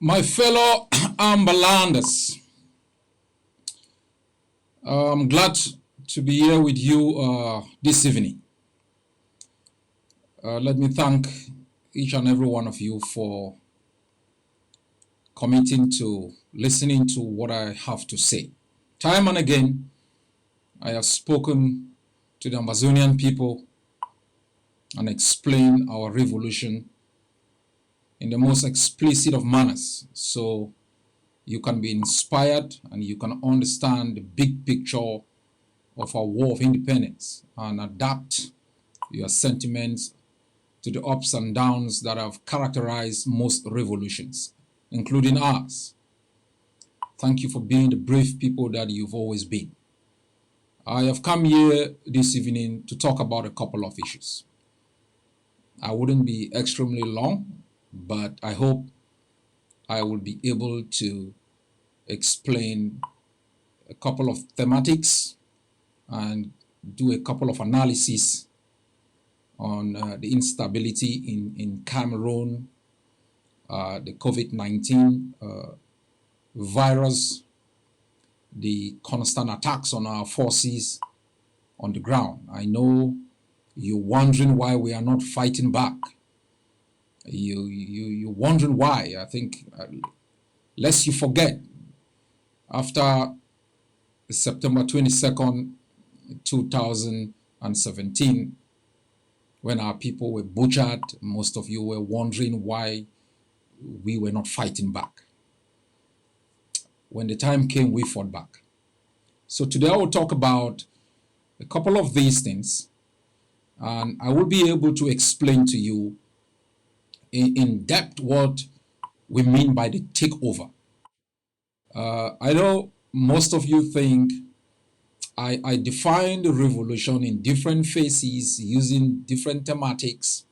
My fellow Amberlanders, I'm glad to be here with you this evening. Let me thank each and every one of you for committing to listening to what I have to say. Time and again, I have spoken to the Amazonian people and explained our revolution in the most explicit of manners, so you can be inspired and you can understand the big picture of our war of independence and adapt your sentiments to the ups and downs that have characterized most revolutions, including ours. Thank you for being the brave people that you've always been. I have come here this evening to talk about a couple of issues. I wouldn't be extremely long, but I hope I will be able to explain a couple of thematics and do a couple of analyses on the instability in Cameroon, the COVID-19 virus, the constant attacks on our forces on the ground. I know you're wondering why we are not fighting back. You're wondering why. I think, lest you forget, after September 22nd, 2017, when our people were butchered, most of you were wondering why we were not fighting back. When the time came, we fought back. So today I will talk about a couple of these things, and I will be able to explain to you in depth what we mean by the takeover. I know most of you think I define the revolution in different phases using different thematics,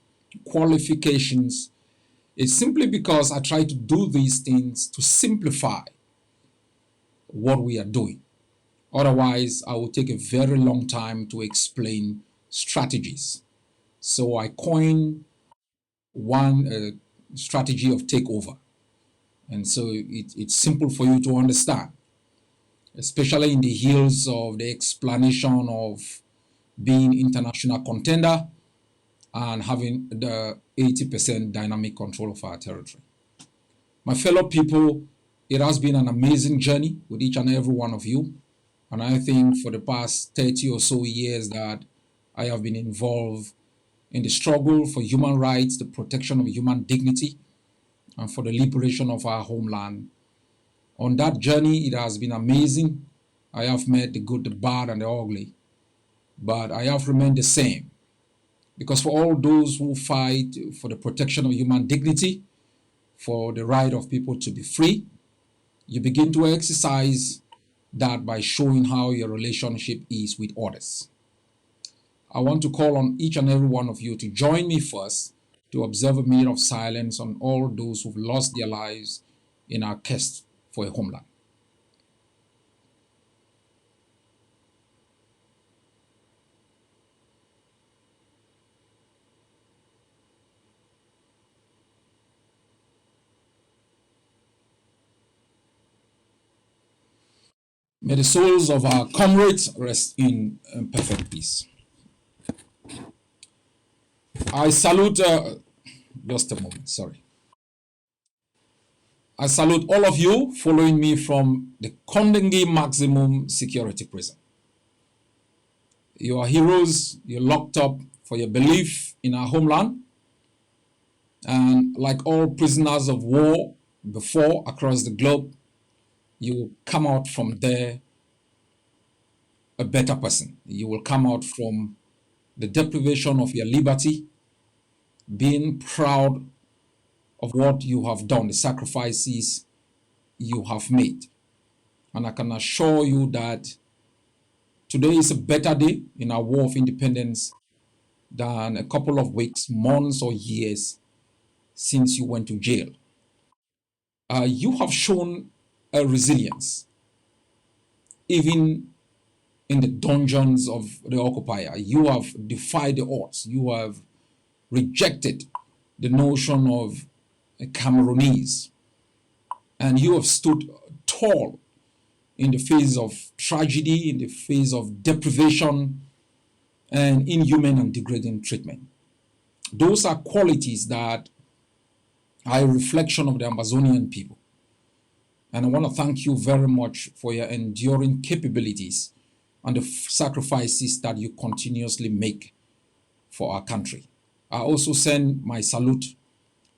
qualifications. It's simply because I try to do these things to simplify what we are doing. Otherwise, I will take a very long time to explain strategies. So I coined one strategy of takeover. And so it's simple for you to understand, especially in the heels of the explanation of being international contender and having the 80% dynamic control of our territory. My fellow people, it has been an amazing journey with each and every one of you. And I think for the past 30 or so years that I have been involved in the struggle for human rights, the protection of human dignity, and for the liberation of our homeland. On that journey, it has been amazing. I have met the good, the bad, and the ugly, but I have remained the same. Because for all those who fight for the protection of human dignity, for the right of people to be free, you begin to exercise that by showing how your relationship is with others. I want to call on each and every one of you to join me first to observe a minute of silence on all those who've lost their lives in our quest for a homeland. May the souls of our comrades rest in perfect peace. I salute, just a moment, sorry. I salute all of you following me from the Kondengi Maximum Security Prison. You are heroes, you're locked up for your belief in our homeland. And like all prisoners of war before across the globe, you will come out from there a better person. You will come out from the deprivation of your liberty, being proud of what you have done, the sacrifices you have made. And I can assure you that today is a better day in our war of independence than a couple of weeks, months, or years since you went to jail. You have shown a resilience, even in the dungeons of the occupier. You have defied the odds. You have rejected the notion of a Cameroonese And you have stood tall in the face of tragedy, in the face of deprivation, and inhuman and degrading treatment. Those are qualities that are a reflection of the Amazonian people. And I want to thank you very much for your enduring capabilities and the sacrifices that you continuously make for our country. I also send my salute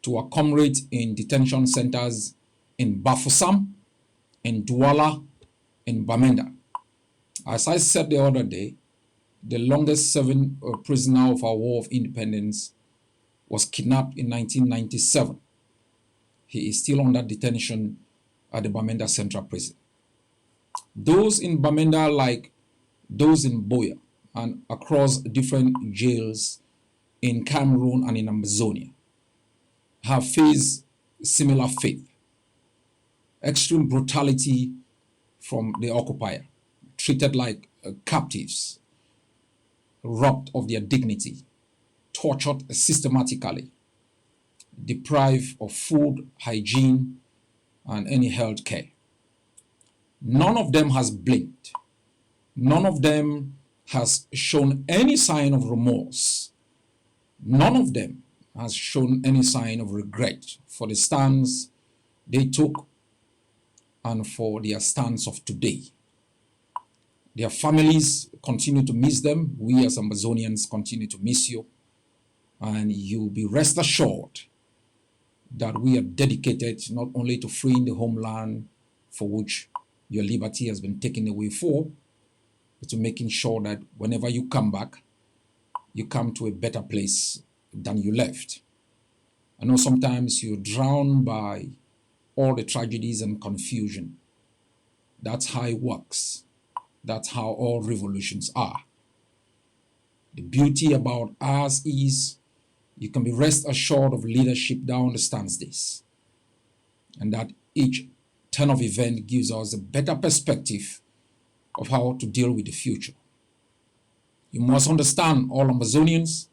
to our comrades in detention centers in Bafoussam, in Douala, in Bamenda. As I said the other day, the longest serving prisoner of our War of Independence was kidnapped in 1997. He is still under detention at the Bamenda Central Prison. Those in Bamenda, like those in Buea and across different jails in Cameroon and in Amazonia, have faced similar fate. Extreme brutality from the occupier, treated like captives, robbed of their dignity, tortured systematically, deprived of food, hygiene, and any health care. None of them has blinked. None of them has shown any sign of remorse. None of them has shown any sign of regret for the stance they took and for their stance of today. Their families continue to miss them. We as Amazonians continue to miss you. And you'll be rest assured that we are dedicated not only to freeing the homeland for which your liberty has been taken away for, but to making sure that whenever you come back, you come to a better place than you left. I know sometimes you're drowned by all the tragedies and confusion. That's how it works. That's how all revolutions are. The beauty about ours is you can be rest assured of leadership that understands this, and that each turn of event gives us a better perspective of how to deal with the future. You must understand, all Amazonians,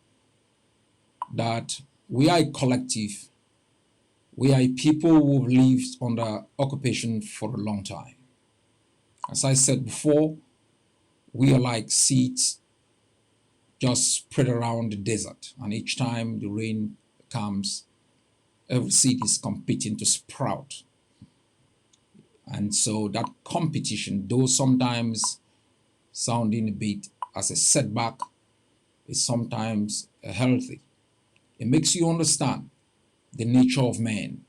that we are a collective. We are a people who have lived under occupation for a long time. As I said before, we are like seeds just spread around the desert, and each time the rain comes, every seed is competing to sprout. And so that competition, though sometimes sounding a bit as a setback, is sometimes healthy. It makes you understand the nature of man.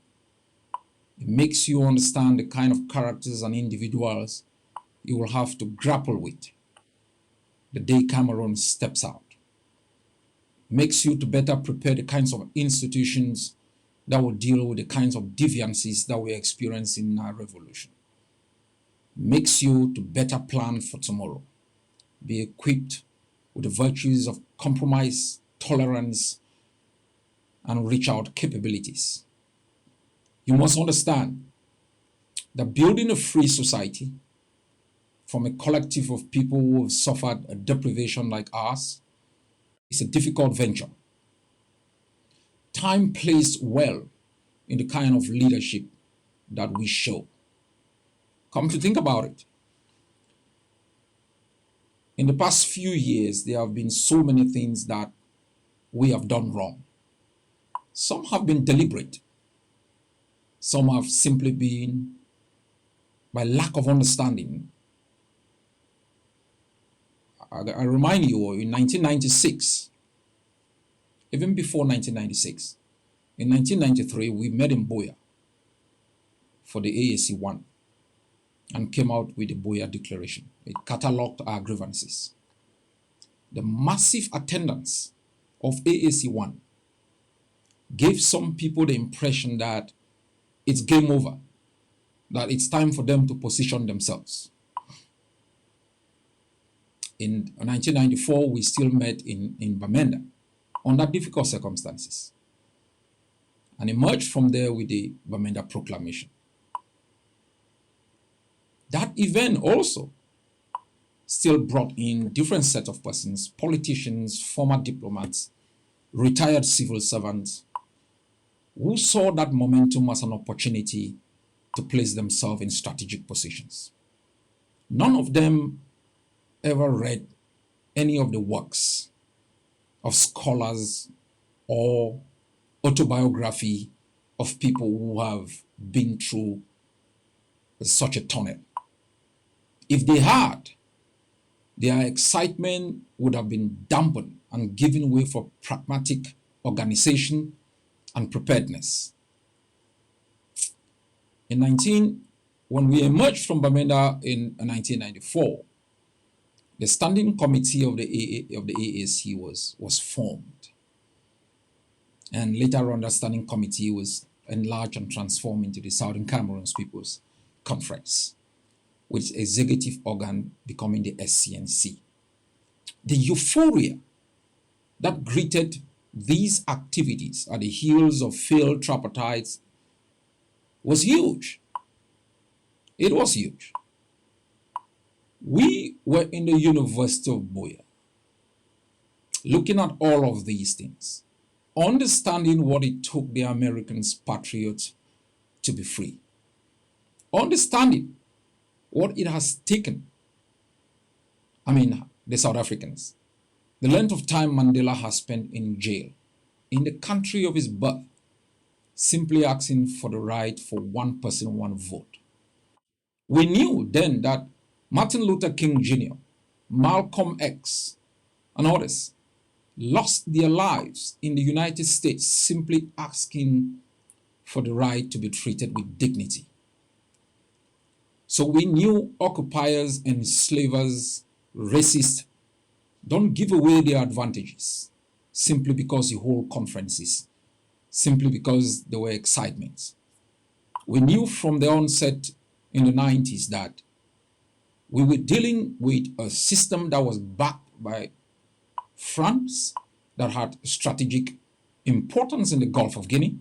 It makes you understand the kind of characters and individuals you will have to grapple with the day Cameroon steps out. It makes you to better prepare the kinds of institutions that will deal with the kinds of deviances that we experience in our revolution. It makes you to better plan for tomorrow, be equipped with the virtues of compromise, tolerance, and reach out capabilities. You must understand that building a free society from a collective of people who have suffered a deprivation like ours is a difficult venture. Time plays well in the kind of leadership that we show. Come to think about it. In the past few years, there have been so many things that we have done wrong. Some have been deliberate. Some have simply been by lack of understanding. I remind you, in 1996, even before 1996, in 1993, we met in Buea for the AAC1 and came out with the Buea Declaration. It catalogued our grievances. The massive attendance of AAC1 gave some people the impression that it's game over, that it's time for them to position themselves. In 1994, we still met in Bamenda under difficult circumstances and emerged from there with the Bamenda Proclamation. That event also still brought in different set of persons, politicians, former diplomats, retired civil servants, who saw that momentum as an opportunity to place themselves in strategic positions. None of them ever read any of the works of scholars or autobiography of people who have been through such a tunnel. If they had, their excitement would have been dampened and given way for pragmatic organization and preparedness. When we emerged from Bamenda in 1994, the standing committee of the AAC was formed, and later on that standing committee was enlarged and transformed into the Southern Cameroons People's Conference, with its executive organ becoming the SCNC. The euphoria that greeted these activities at the heels of failed tripartites was huge. It was huge. We were in the University of Buea, looking at all of these things, understanding what it took the Americans, patriots, to be free, understanding what it has taken, the South Africans, the length of time Mandela has spent in jail, in the country of his birth, simply asking for the right for one person, one vote. We knew then that Martin Luther King Jr., Malcolm X, and others lost their lives in the United States simply asking for the right to be treated with dignity. So we knew occupiers, enslavers, racists don't give away their advantages simply because you hold conferences, simply because there were excitements. We knew from the onset in the 90s that we were dealing with a system that was backed by France, that had strategic importance in the Gulf of Guinea,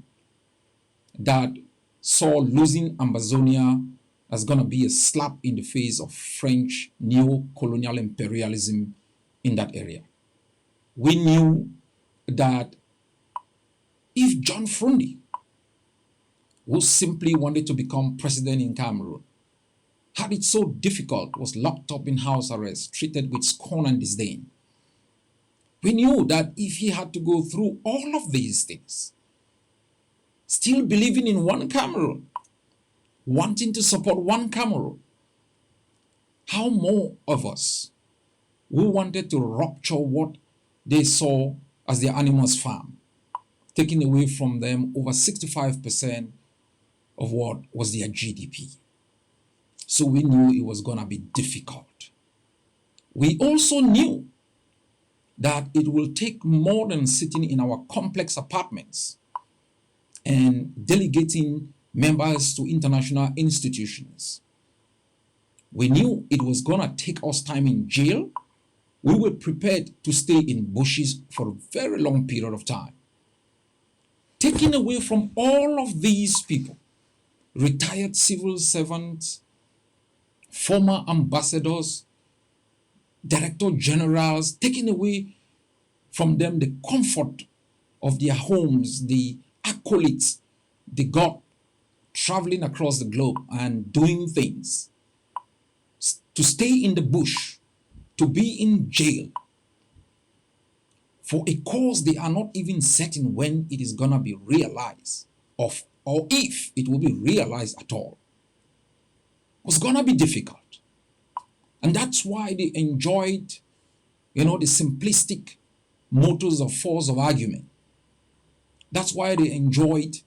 that saw losing Ambazonia as going to be a slap in the face of French neo-colonial imperialism in that area. We knew that if John Frundi, who simply wanted to become president in Cameroon, had it so difficult, was locked up in house arrest, treated with scorn and disdain, we knew that if he had to go through all of these things, still believing in one Cameroon, wanting to support one Cameroon, how more of us who wanted to rupture what they saw as their animals farm, taking away from them over 65% of what was their GDP. So we knew it was going to be difficult. We also knew that it will take more than sitting in our complex apartments and delegating members to international institutions. We knew it was going to take us time in jail. We were prepared to stay in bushes for a very long period of time. Taking away from all of these people, retired civil servants, former ambassadors, director generals, taking away from them the comfort of their homes, the accolades they got traveling across the globe and doing things, to stay in the bush, to be in jail for a cause they are not even certain when it is going to be realized or if it will be realized at all, was going to be difficult. And that's why they enjoyed, the simplistic motors of force of argument. That's why they enjoyed,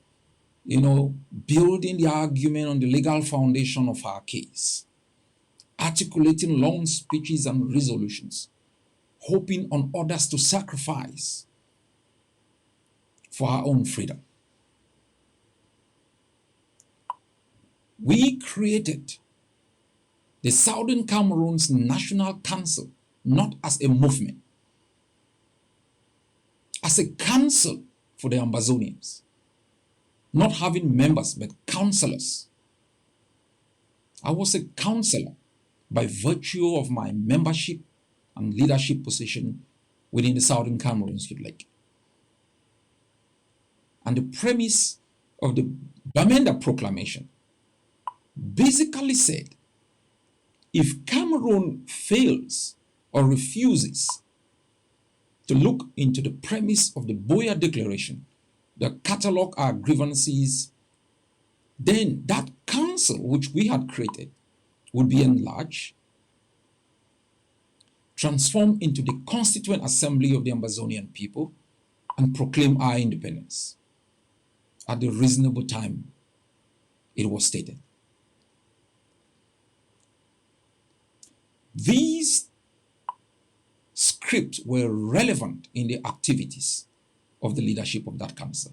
building the argument on the legal foundation of our case, articulating long speeches and resolutions, hoping on others to sacrifice for our own freedom. We created the Southern Cameroon's National Council not as a movement, as a council for the Ambazonians, not having members but councillors. I was a councillor by virtue of my membership and leadership position within the Southern Cameroons Youth League. And the premise of the Bamenda Proclamation basically said, if Cameroon fails or refuses to look into the premise of the Buea Declaration, the catalog our grievances, then that council which we had created would be enlarged, transformed into the Constituent Assembly of the Ambazonian people, and proclaim our independence at the reasonable time it was stated. These scripts were relevant in the activities of the leadership of that council.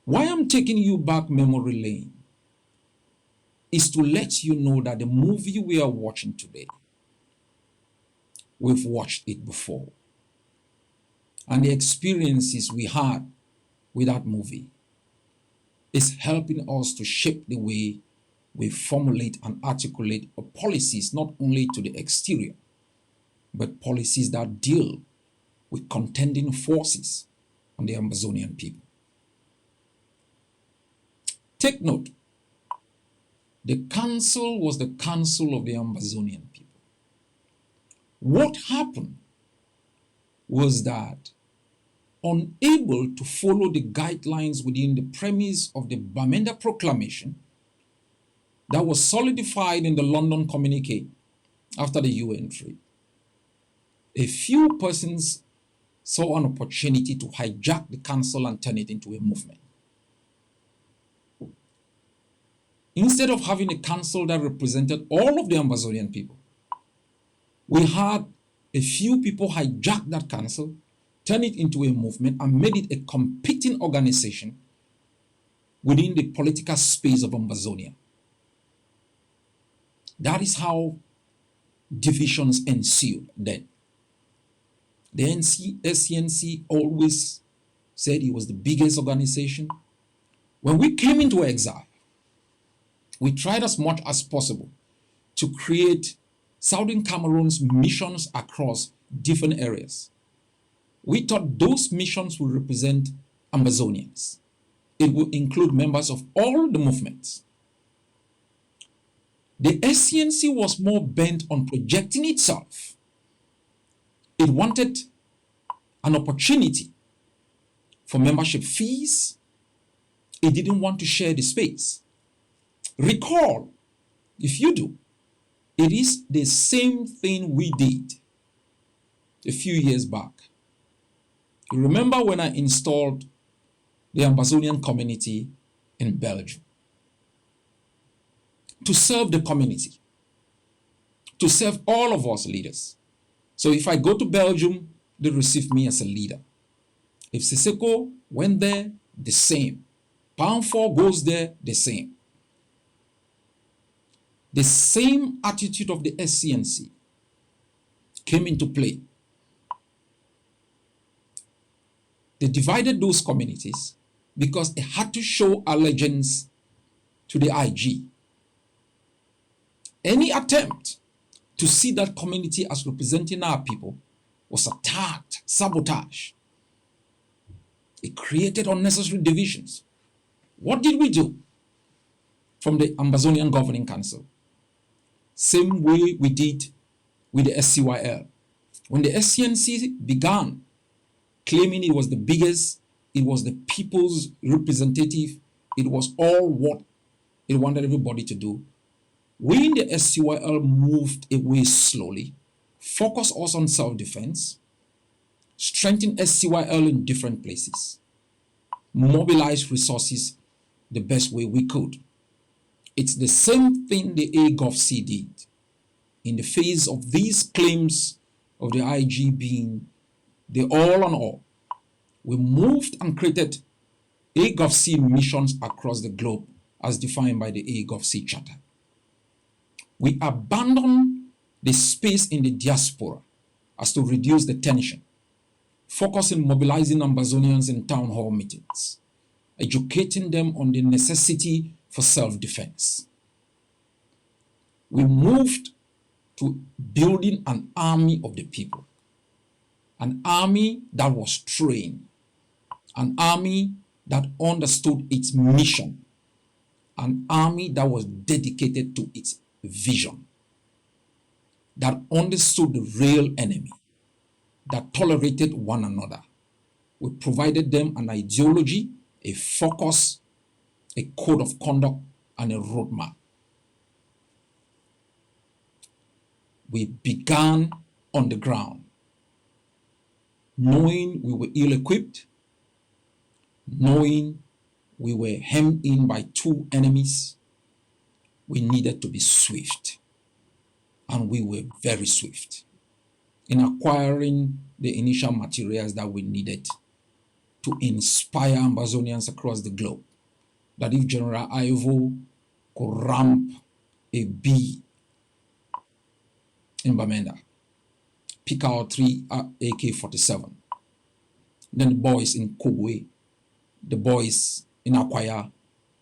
Why I'm taking you back memory lane is to let you know that the movie we are watching today, we've watched it before. And the experiences we had with that movie is helping us to shape the way we formulate and articulate policies, not only to the exterior, but policies that deal with contending forces on the Ambazonian people. Take note, the council was the council of the Ambazonian people. What happened was that, unable to follow the guidelines within the premise of the Bamenda Proclamation that was solidified in the London Communique after the UN trade, a few persons saw an opportunity to hijack the council and turn it into a movement. Instead of having a council that represented all of the Ambazonian people, we had a few people hijack that council, turn it into a movement, and made it a competing organization within the political space of Ambazonia. That is how divisions ensued then. The SCNC always said it was the biggest organization. When we came into exile, we tried as much as possible to create Southern Cameroon's missions across different areas. We thought those missions would represent Ambazonians. It would include members of all the movements. The SCNC was more bent on projecting itself. It wanted an opportunity for membership fees. It didn't want to share the space. Recall, if you do, it is the same thing we did a few years back. You remember when I installed the Ambazonian community in Belgium to serve the community, to serve all of us leaders. So if I go to Belgium, they receive me as a leader. If Siseko went there, the same. Pound 4 goes there, the same. The same attitude of the SCNC came into play. They divided those communities because they had to show allegiance to the IG. Any attempt to see that community as representing our people was attacked, sabotaged. It created unnecessary divisions. What did we do from the Ambazonian Governing Council? Same way we did with the SCYL. When the SCNC began claiming it was the biggest, it was the people's representative, it was all what it wanted everybody to do, we in the SCYL moved away slowly, focused us on self-defense, strengthened SCYL in different places, mobilized resources the best way we could. It's the same thing the AGovC did in the face of these claims of the IG being the all on all. We moved and created AGovC missions across the globe as defined by the AGovC Charter. We abandoned the space in the diaspora as to reduce the tension, focusing mobilizing Ambazonians in town hall meetings, educating them on the necessity for self-defense. We moved to building an army of the people, an army that was trained, an army that understood its mission, an army that was dedicated to its vision, that understood the real enemy, that tolerated one another. We provided them an ideology, a focus, a code of conduct, and a roadmap. We began on the ground, knowing we were ill-equipped, knowing we were hemmed in by two enemies. We needed to be swift, and we were very swift in acquiring the initial materials that we needed to inspire Amazonians across the globe, that if General Ivo could ramp a B in Bamenda, pick out 3 AK-47, then the boys in Kogwe, the boys in Akwaya,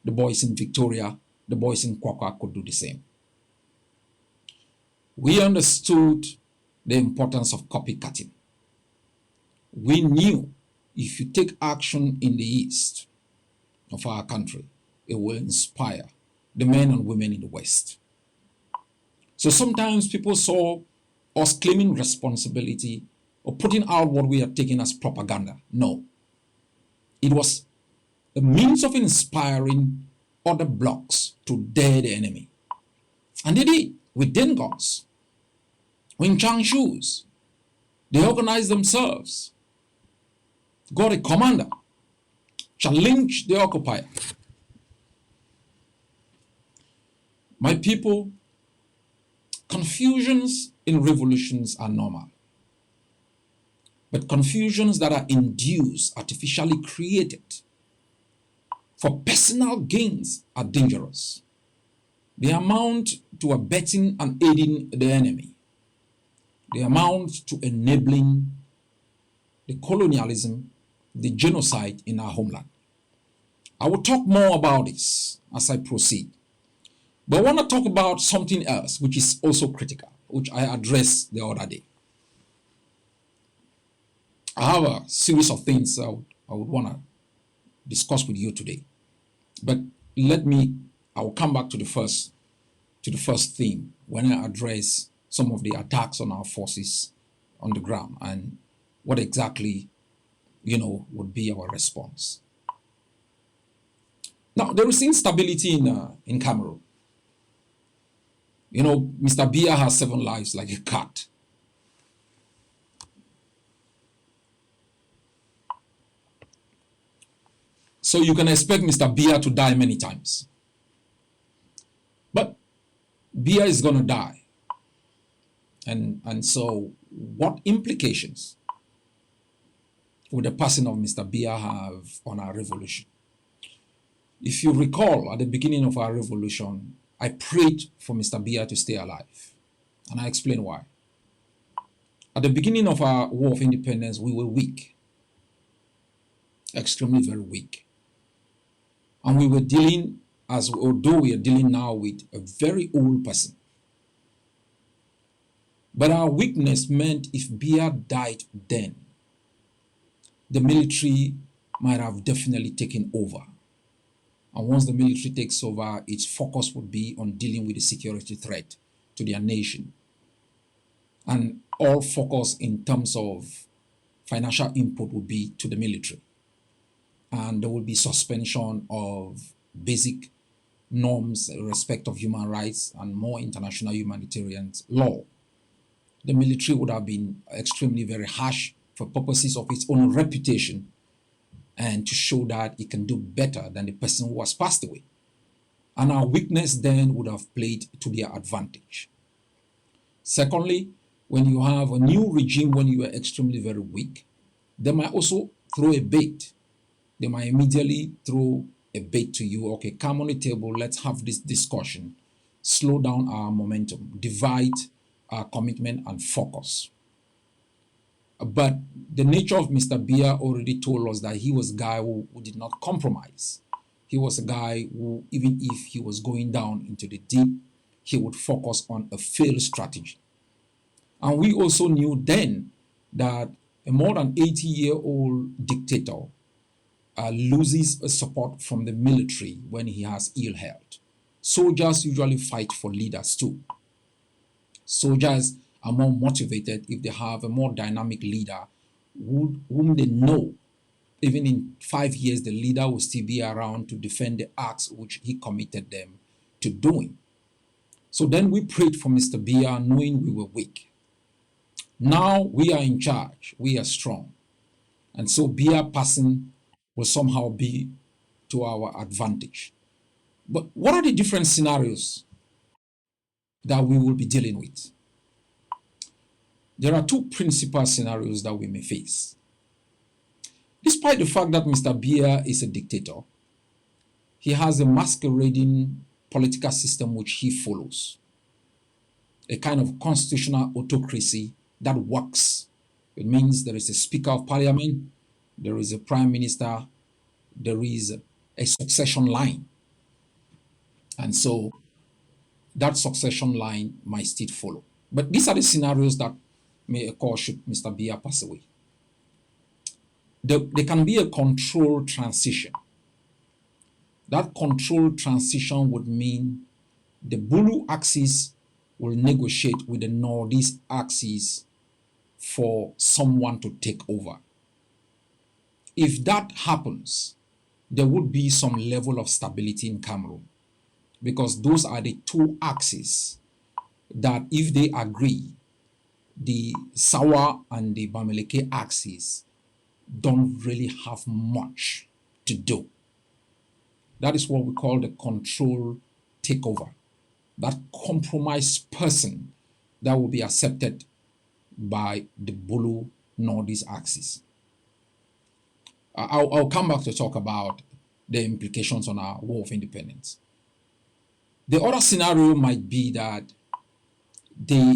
the boys in Victoria, the boys in Kwakwa could do the same. We understood the importance of copycatting. We knew if you take action in the east of our country, it will inspire the men and women in the west. So sometimes people saw us claiming responsibility or putting out what we are taking as propaganda. No. It was a means of inspiring other blocks to dare the enemy. And they did, with Dengons, with Changshus. They organized themselves, got a commander, challenged the occupier. My people, confusions in revolutions are normal. But confusions that are induced, artificially created for personal gains are dangerous. They amount to abetting and aiding the enemy. They amount to enabling the colonialism, the genocide in our homeland. I will talk more about this as I proceed. But I want to talk about something else which is also critical, which I addressed the other day. I have a series of things I would want to discuss with you today. But I will come back to the first theme when I address some of the attacks on our forces on the ground and what exactly, would be our response. Now, there is instability in Cameroon. Mr. Biya has 7 lives like a cat. So you can expect Mr. Biya to die many times. But Biya is going to die. And so what implications would the passing of Mr. Biya have on our revolution? If you recall, at the beginning of our revolution, I prayed for Mr. Biya to stay alive. And I explain why. At the beginning of our War of Independence, we were weak. Extremely very weak. And we were dealing, although we are dealing now with a very old person. But our weakness meant if Biya died then, the military might have definitely taken over. And once the military takes over, its focus would be on dealing with the security threat to their nation. And all focus in terms of financial input would be to the military. And there will be suspension of basic norms, respect of human rights, and more international humanitarian law. The military would have been extremely very harsh for purposes of its own reputation and to show that it can do better than the person who has passed away. And our weakness then would have played to their advantage. Secondly, when you have a new regime, when you are extremely very weak, they might also throw a bait. They might immediately throw a bait to you. Okay, come on the table, let's have this discussion, slow down our momentum, divide our commitment and focus. But the nature of Mr. Biya already told us that he was a guy who did not compromise. He was a guy who, even if he was going down into the deep, he would focus on a failed strategy. And we also knew then that a more than 80-year-old dictator loses support from the military when he has ill health. Soldiers usually fight for leaders too. Soldiers are more motivated if they have a more dynamic leader whom they know even in 5 years the leader will still be around to defend the acts which he committed them to doing. So then we prayed for Mr. Biya knowing we were weak. Now we are in charge, we are strong. And so Biya passing will somehow be to our advantage. But what are the different scenarios that we will be dealing with? There are two principal scenarios that we may face. Despite the fact that Mr. Biya is a dictator, he has a masquerading political system which he follows, a kind of constitutional autocracy that works. It means there is a Speaker of Parliament, there is a Prime Minister, there is a succession line. And so that succession line might still follow. But these are the scenarios that may occur should Mr. Biya pass away. There can be a controlled transition. That controlled transition would mean the Bulu axis will negotiate with the Northeast axis for someone to take over. If that happens, there would be some level of stability in Cameroon, because those are the two axes that, if they agree, the Sawa and the Bamileke axis don't really have much to do. That is what we call the control takeover. That compromised person that will be accepted by the Bulu Northeast axis. I'll come back to talk about the implications on our War of Independence. The other scenario might be that there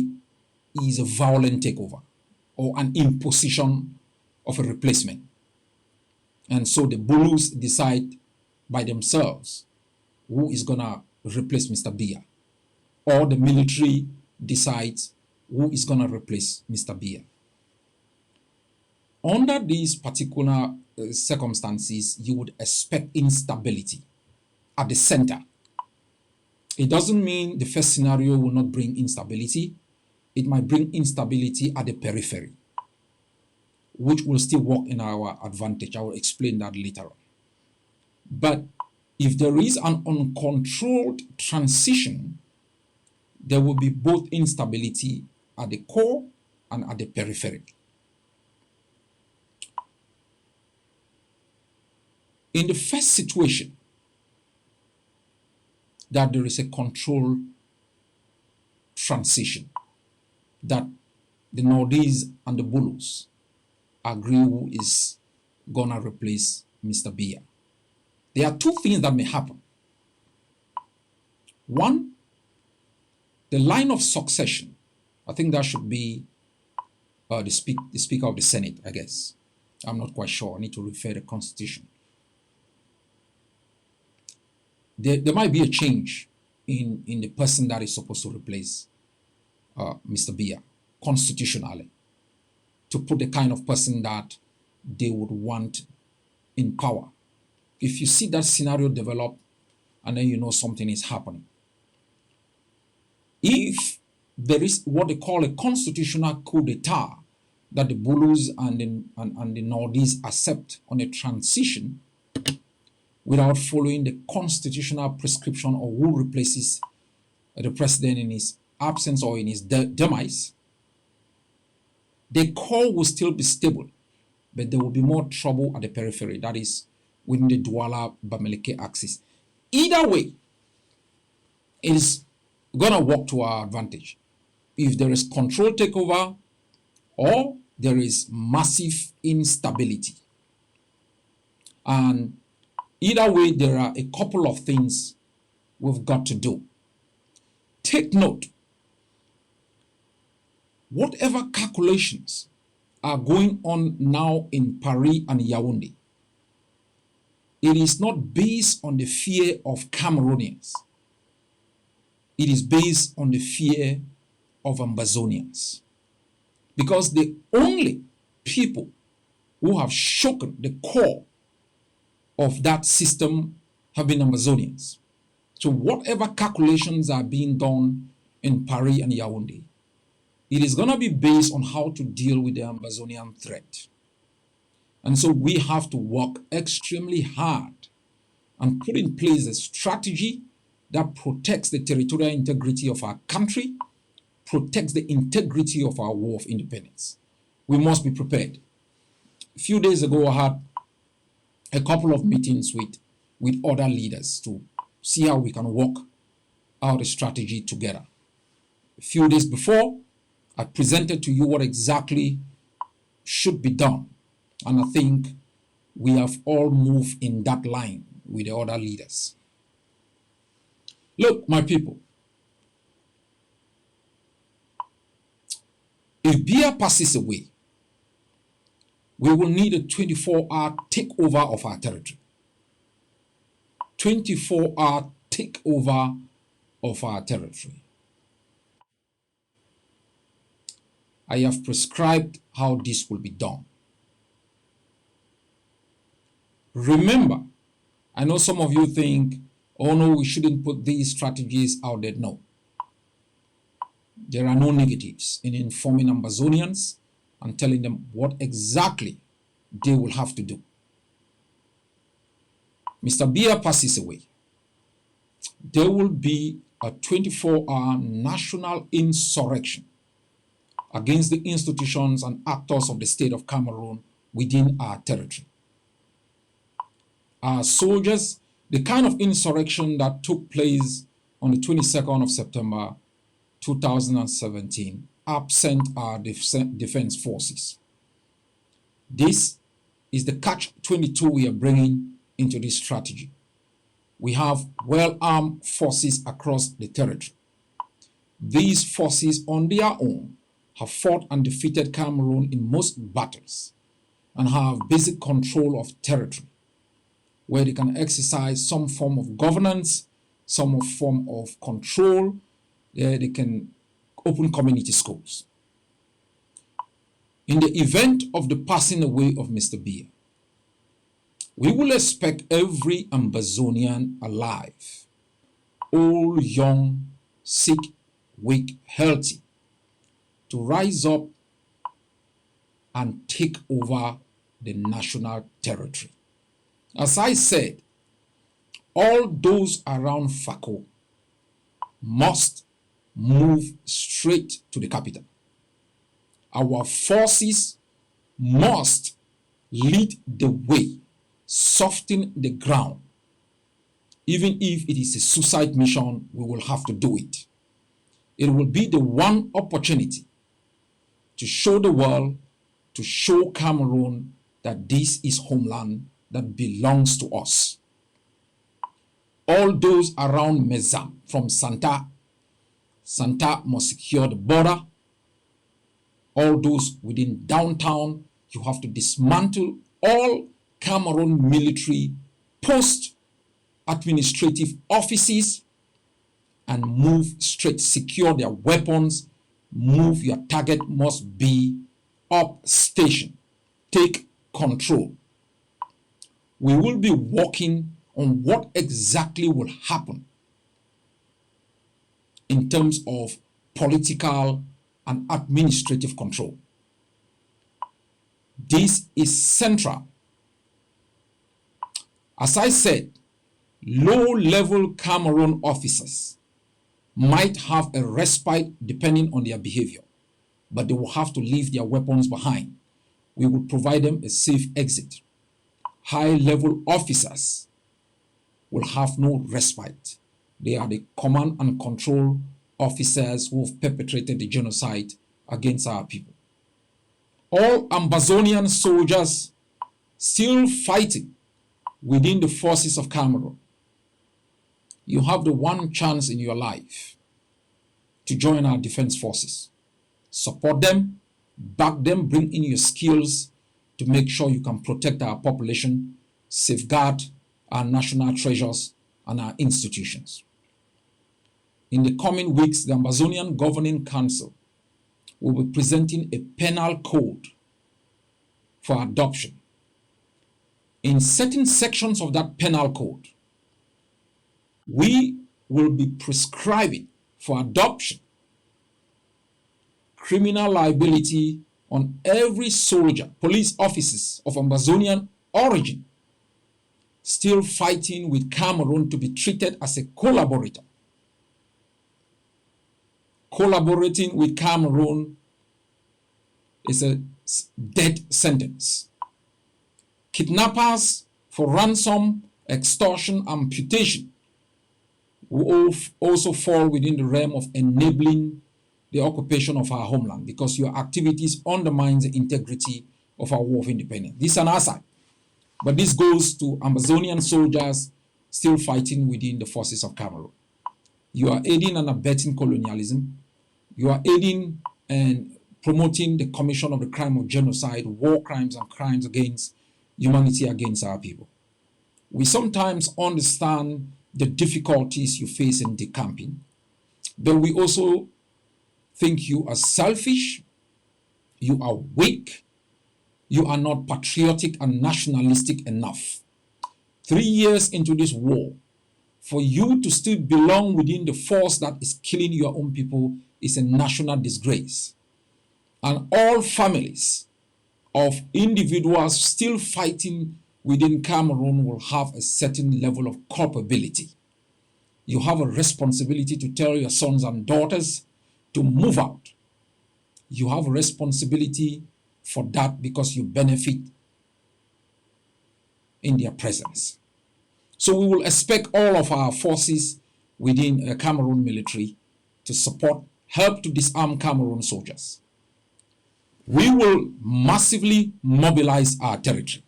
is a violent takeover or an imposition of a replacement. And so the Bulus decide by themselves who is going to replace Mr. Biya, or the military decides who is going to replace Mr. Biya. Under these particular circumstances, you would expect instability at the center. It doesn't mean the first scenario will not bring instability. It might bring instability at the periphery, which will still work in our advantage. I will explain that later on. But if there is an uncontrolled transition, there will be both instability at the core and at the periphery. In the first situation, that there is a controlled transition, that the Northeast and the Bulus agree who is going to replace Mr. Biya. There are two things that may happen. One, the line of succession. I think that should be the Speaker of the Senate, I guess. I'm not quite sure. I need to refer the Constitution. There might be a change in the person that is supposed to replace Mr. Biya constitutionally, to put the kind of person that they would want in power. If you see that scenario develop, and then you know something is happening. If there is what they call a constitutional coup d'etat that the Bulus and the Northeast accept on a transition without following the constitutional prescription of who replaces the president in his absence or in his demise, the core will still be stable, but there will be more trouble at the periphery, that is within the Douala-Bamileke axis. Either way, it is going to work to our advantage. If there is control takeover or there is massive instability. And either way, there are a couple of things we've got to do. Take note, whatever calculations are going on now in Paris and Yaoundé, it is not based on the fear of Cameroonians. It is based on the fear of Ambazonians. Because the only people who have shaken the core of that system have been Amazonians. So whatever calculations are being done in Paris and Yaoundé, it is going to be based on how to deal with the Amazonian threat. And so we have to work extremely hard and put in place a strategy that protects the territorial integrity of our country, protects the integrity of our war of independence. We must be prepared. A few days ago, I had a couple of meetings with other leaders to see how we can work out a strategy together. A few days before, I presented to you what exactly should be done. And I think we have all moved in that line with the other leaders. Look, my people, if Biya passes away, we will need a 24-hour takeover of our territory. 24-hour takeover of our territory. I have prescribed how this will be done. Remember, I know some of you think, oh no, we shouldn't put these strategies out there. No. There are no negatives in informing Amazonians and telling them what exactly they will have to do. Mr. Biya passes away. There will be a 24-hour national insurrection against the institutions and actors of the state of Cameroon within our territory. Our soldiers, the kind of insurrection that took place on the 22nd of September 2017, absent our defense forces. This is the catch-22 we are bringing into this strategy. We have well-armed forces across the territory. These forces on their own have fought and defeated Cameroon in most battles and have basic control of territory, where they can exercise some form of governance, some form of control. They can open community schools. In the event of the passing away of Mr. Biya, we will expect every Ambazonian alive, old, young, sick, weak, healthy, to rise up and take over the national territory. As I said, all those around Fako must move straight to the capital. Our forces must lead the way, soften the ground. Even if it is a suicide mission, we will have to do it. It will be the one opportunity to show the world, to show Cameroon that this is homeland that belongs to us. All those around Meza from Santa must secure the border. All those within downtown, you have to dismantle all Cameroon military post-administrative offices and move straight, secure their weapons, move. Your target must be up station. Take control. We will be working on what exactly will happen in terms of political and administrative control. This is central. As I said, low-level Cameroon officers might have a respite depending on their behavior, but they will have to leave their weapons behind. We will provide them a safe exit. High-level officers will have no respite. They are the command and control officers who have perpetrated the genocide against our people. All Ambazonian soldiers still fighting within the forces of Cameroon. You have the one chance in your life to join our defense forces. Support them, back them, bring in your skills to make sure you can protect our population, safeguard our national treasures and our institutions. In the coming weeks, the Ambazonian Governing Council will be presenting a penal code for adoption. in certain sections of that penal code, we will be prescribing for adoption criminal liability on every soldier, police officers of Ambazonian origin still fighting with Cameroon to be treated as a collaborator. Collaborating with Cameroon is a death sentence. Kidnappers for ransom, extortion, amputation will also fall within the realm of enabling the occupation of our homeland, because your activities undermine the integrity of our war of independence. This is an aside, but this goes to Ambazonian soldiers still fighting within the forces of Cameroon. You are aiding and abetting colonialism. You are aiding and promoting the commission of the crime of genocide, war crimes, and crimes against humanity against our people. We sometimes understand the difficulties you face in decamping, but we also think you are selfish, you are weak, you are not patriotic and nationalistic enough. 3 years into this war, for you to still belong within the force that is killing your own people is a national disgrace. And all families of individuals still fighting within Cameroon will have a certain level of culpability. You have a responsibility to tell your sons and daughters to move out. You have a responsibility for that because you benefit in their presence. So we will expect all of our forces within Cameroon military to support, help to disarm Cameroon soldiers. We will massively mobilize our territory.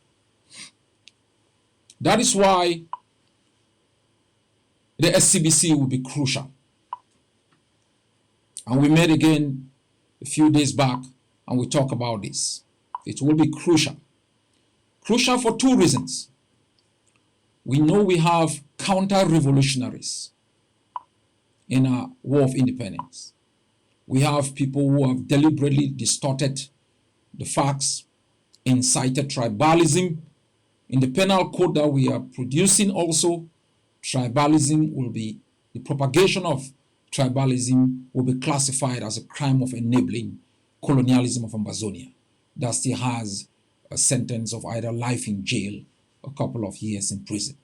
That is why the SCBC will be crucial. And we met again a few days back and we talk about this. It will be crucial. Crucial for two reasons. We know we have counter-revolutionaries in our war of independence. We have people who have deliberately distorted the facts, incited tribalism. In the penal code that we are producing also, tribalism will be, the propagation of tribalism will be classified as a crime of enabling colonialism of Ambazonia. That still has a sentence of either life in jail or a couple of years in prison.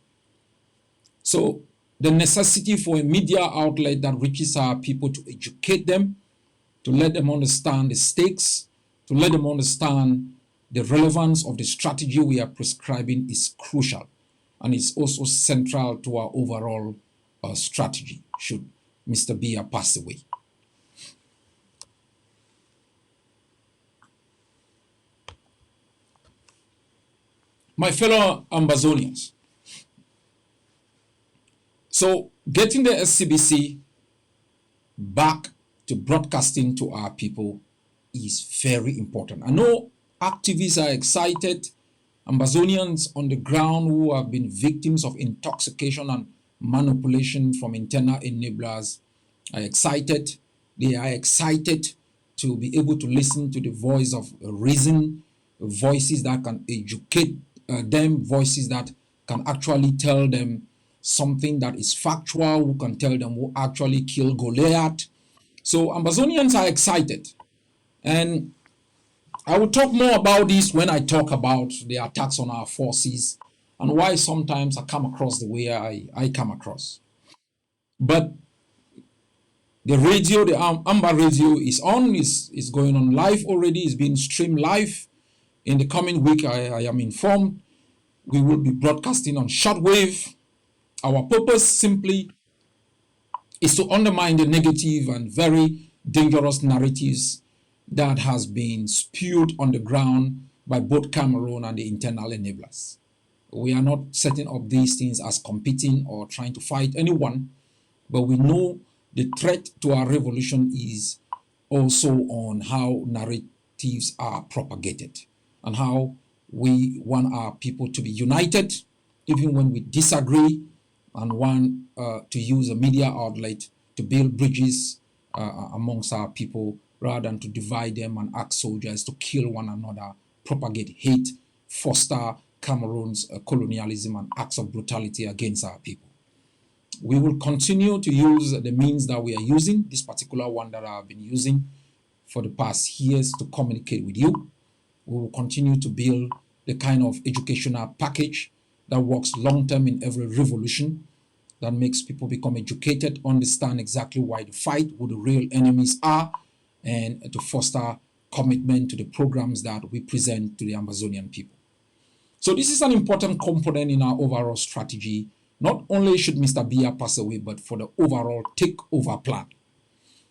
So the necessity for a media outlet that reaches our people to educate them, to let them understand the stakes, to let them understand the relevance of the strategy we are prescribing is crucial. And it's also central to our overall strategy should Mr. Biya pass away. My fellow Ambazonians, so getting the SCBC back to broadcasting to our people is very important. I know activists are excited. Ambazonians on the ground who have been victims of intoxication and manipulation from internal enablers are excited. They are excited to be able to listen to the voice of reason, voices that can educate them, voices that can actually tell them something that is factual, who can tell them who actually killed Goliath. So Ambazonians are excited. And I will talk more about this when I talk about the attacks on our forces and why sometimes I come across the way I come across. But the radio, the Amba radio is on, is going on live already, is being streamed live. In the coming week, I am informed, we will be broadcasting on shortwave. Our purpose simply is to undermine the negative and very dangerous narratives that has been spewed on the ground by both Cameroon and the internal enablers. We are not setting up these things as competing or trying to fight anyone, but we know the threat to our revolution is also on how narratives are propagated and how we want our people to be united, even when we disagree, and want to use a media outlet to build bridges amongst our people rather than to divide them and ask soldiers to kill one another, propagate hate, foster Cameroon's colonialism and acts of brutality against our people. We will continue to use the means that we are using, this particular one that I've been using for the past years to communicate with you. We will continue to build the kind of educational package that works long-term in every revolution, that makes people become educated, understand exactly why to fight, who the real enemies are, and to foster commitment to the programs that we present to the Amazonian people. So this is an important component in our overall strategy. Not only should Mr. Biya pass away, but for the overall takeover plan.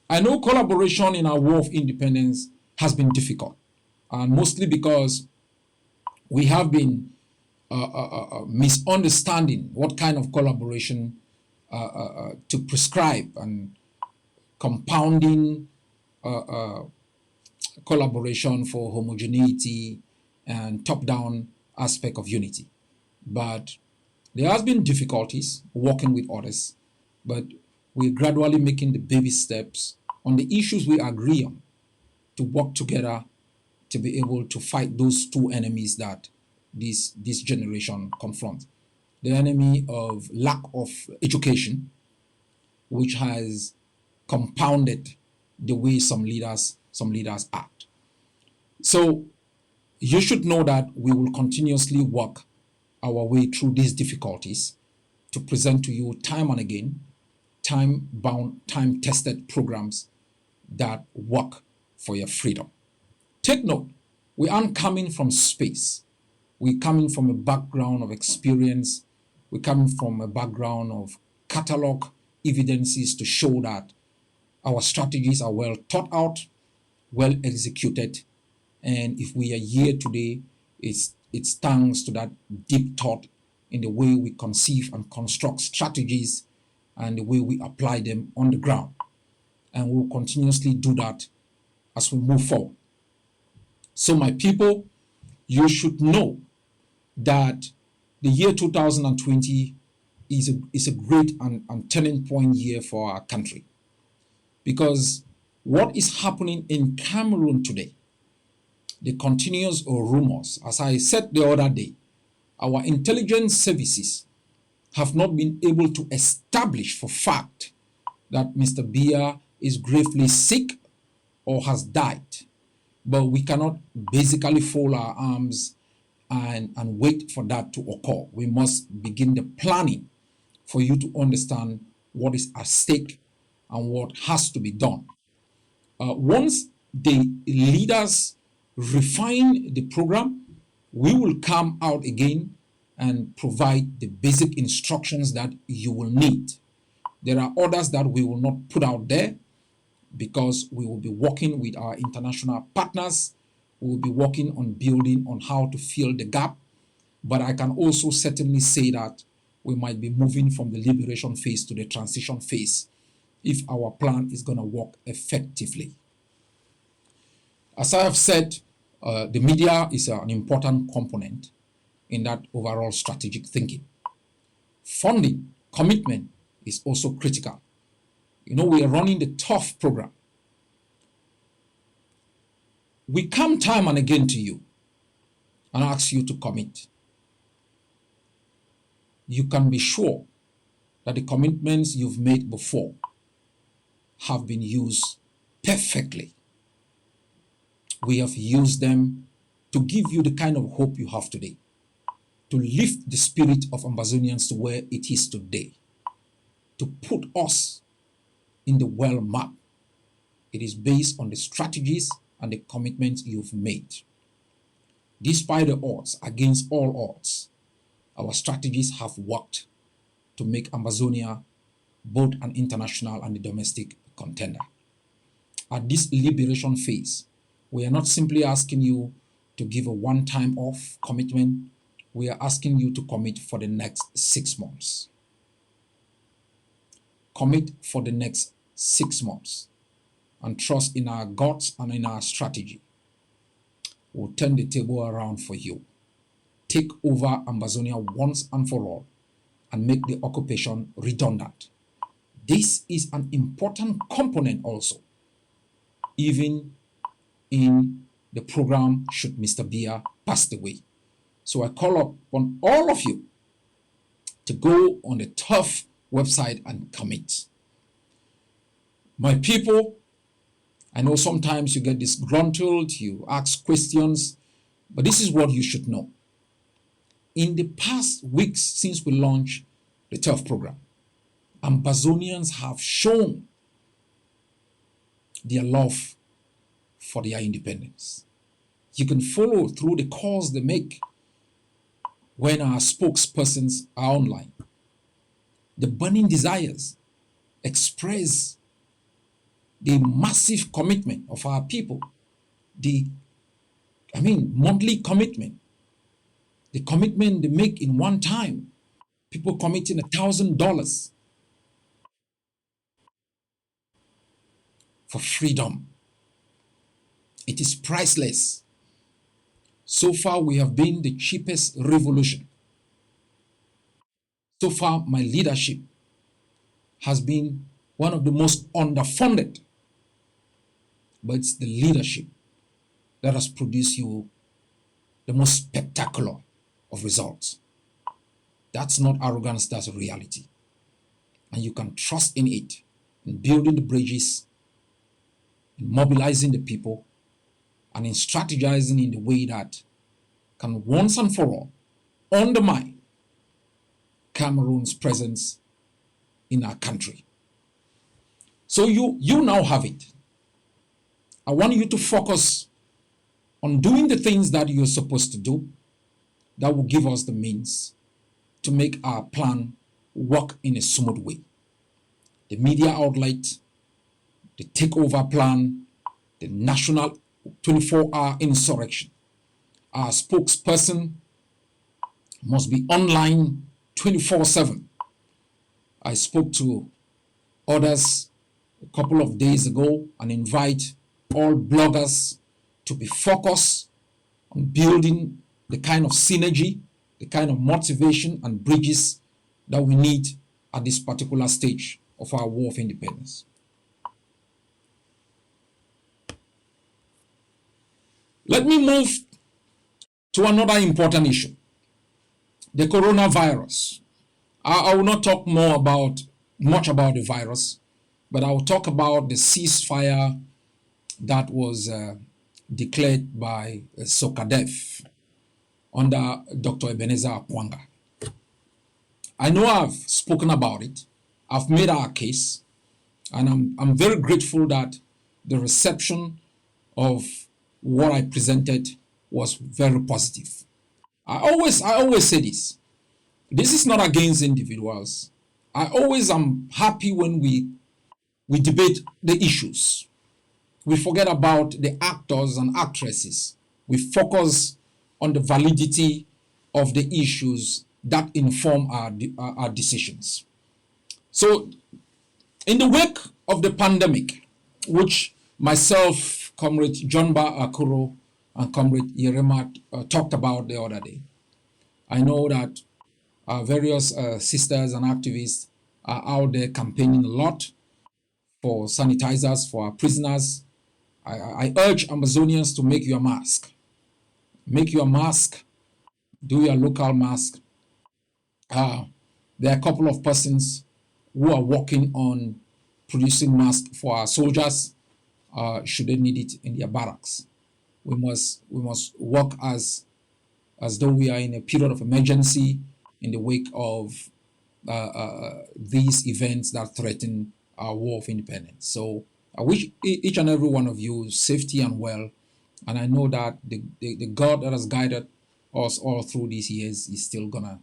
I know collaboration in our war of independence has been difficult, and mostly because we have been misunderstanding what kind of collaboration to prescribe, and compounding collaboration for homogeneity and top-down aspect of unity. But there has been difficulties working with others, but we're gradually making the baby steps on the issues we agree on to work together to be able to fight those two enemies that this generation confronts. The enemy of lack of education, which has compounded the way some leaders act. So you should know that we will continuously work our way through these difficulties to present to you time and again time-bound, time-tested programs that work for your freedom. Take note, we aren't coming from space. We're coming from a background of experience. We're coming from a background of catalog evidences to show that our strategies are well thought out, well executed, and if we are here today, it's thanks to that deep thought in the way we conceive and construct strategies and the way we apply them on the ground. And we'll continuously do that as we move forward. So my people, you should know that the year 2020 is a great and turning point year for our country, because what is happening in Cameroon today, the continuous rumors, as I said the other day, our intelligence services have not been able to establish for fact that Mr. Biya is gravely sick or has died. But we cannot basically fold our arms and wait for that to occur. We must begin the planning for you to understand what is at stake and what has to be done. Once the leaders refine the program, we will come out again and provide the basic instructions that you will need. There are others that we will not put out there because we will be working with our international partners. We will be working on building on how to fill the gap. But I can also certainly say that we might be moving from the liberation phase to the transition phase if our plan is going to work effectively. As I have said, the media is an important component in that overall strategic thinking. Funding, commitment is also critical. You know, we are running the tough program. We come time and again to you and ask you to commit. You can be sure that the commitments you've made before have been used perfectly. We have used them to give you the kind of hope you have today, to lift the spirit of Ambazonians to where it is today, to put us in the world map. It is based on the strategies and the commitments you've made. Despite the odds, against all odds, our strategies have worked to make Ambazonia both an international and a domestic contender. At this liberation phase, we are not simply asking you to give a one-time off commitment. We are asking you to commit for the next 6 months. Commit for the next 6 months and trust in our guts and in our strategy. We'll turn the table around for you. Take over Ambazonia once and for all and make the occupation redundant. This is an important component also, even in the program should Mr. Biya pass away. So I call upon all of you to go on the tough website and commit. My people, I know sometimes you get disgruntled, you ask questions, but this is what you should know. In the past weeks since we launched the TUF program, Ambazonians have shown their love for their independence. You can follow through the calls they make when our spokespersons are online. The burning desires express the massive commitment of our people, monthly commitment, the commitment they make in one time, people committing $1,000 for freedom. It is priceless. So far, we have been the cheapest revolution. So far, my leadership has been one of the most underfunded, but it's the leadership that has produced you the most spectacular of results. That's not arrogance, that's reality. And you can trust in it, in building the bridges, in mobilizing the people, and in strategizing in the way that can once and for all undermine Cameroon's presence in our country. So you now have it. I want you to focus on doing the things that you're supposed to do that will give us the means to make our plan work in a smooth way. The media outlet, the takeover plan, the national 24-hour insurrection. Our spokesperson must be online 24/7. I spoke to others a couple of days ago and invite all bloggers to be focused on building the kind of synergy, the kind of motivation and bridges that we need at this particular stage of our war of independence. Let me move to another important issue, the coronavirus. I will not talk much about the virus, but I will talk about the ceasefire that was declared by SOCADEF under Dr. Ebenezer Akwanga. I know I've spoken about it. I've made our case, and I'm very grateful that the reception of what I presented was very positive. I always say this. This is not against individuals. I always am happy when we debate the issues. We forget about the actors and actresses. We focus on the validity of the issues that inform our decisions. So, in the wake of the pandemic, which myself, Comrade Jonba Akuro, and Comrade Yerema talked about the other day, I know that our various sisters and activists are out there campaigning a lot for sanitizers for our prisoners. I urge Amazonians to make your mask. Make your mask. Do your local mask. There are a couple of persons who are working on producing masks for our soldiers should they need it in their barracks. We must work as though we are in a period of emergency in the wake of these events that threaten our war of independence. So I wish each and every one of you safety and well, and I know that the God that has guided us all through these years is still gonna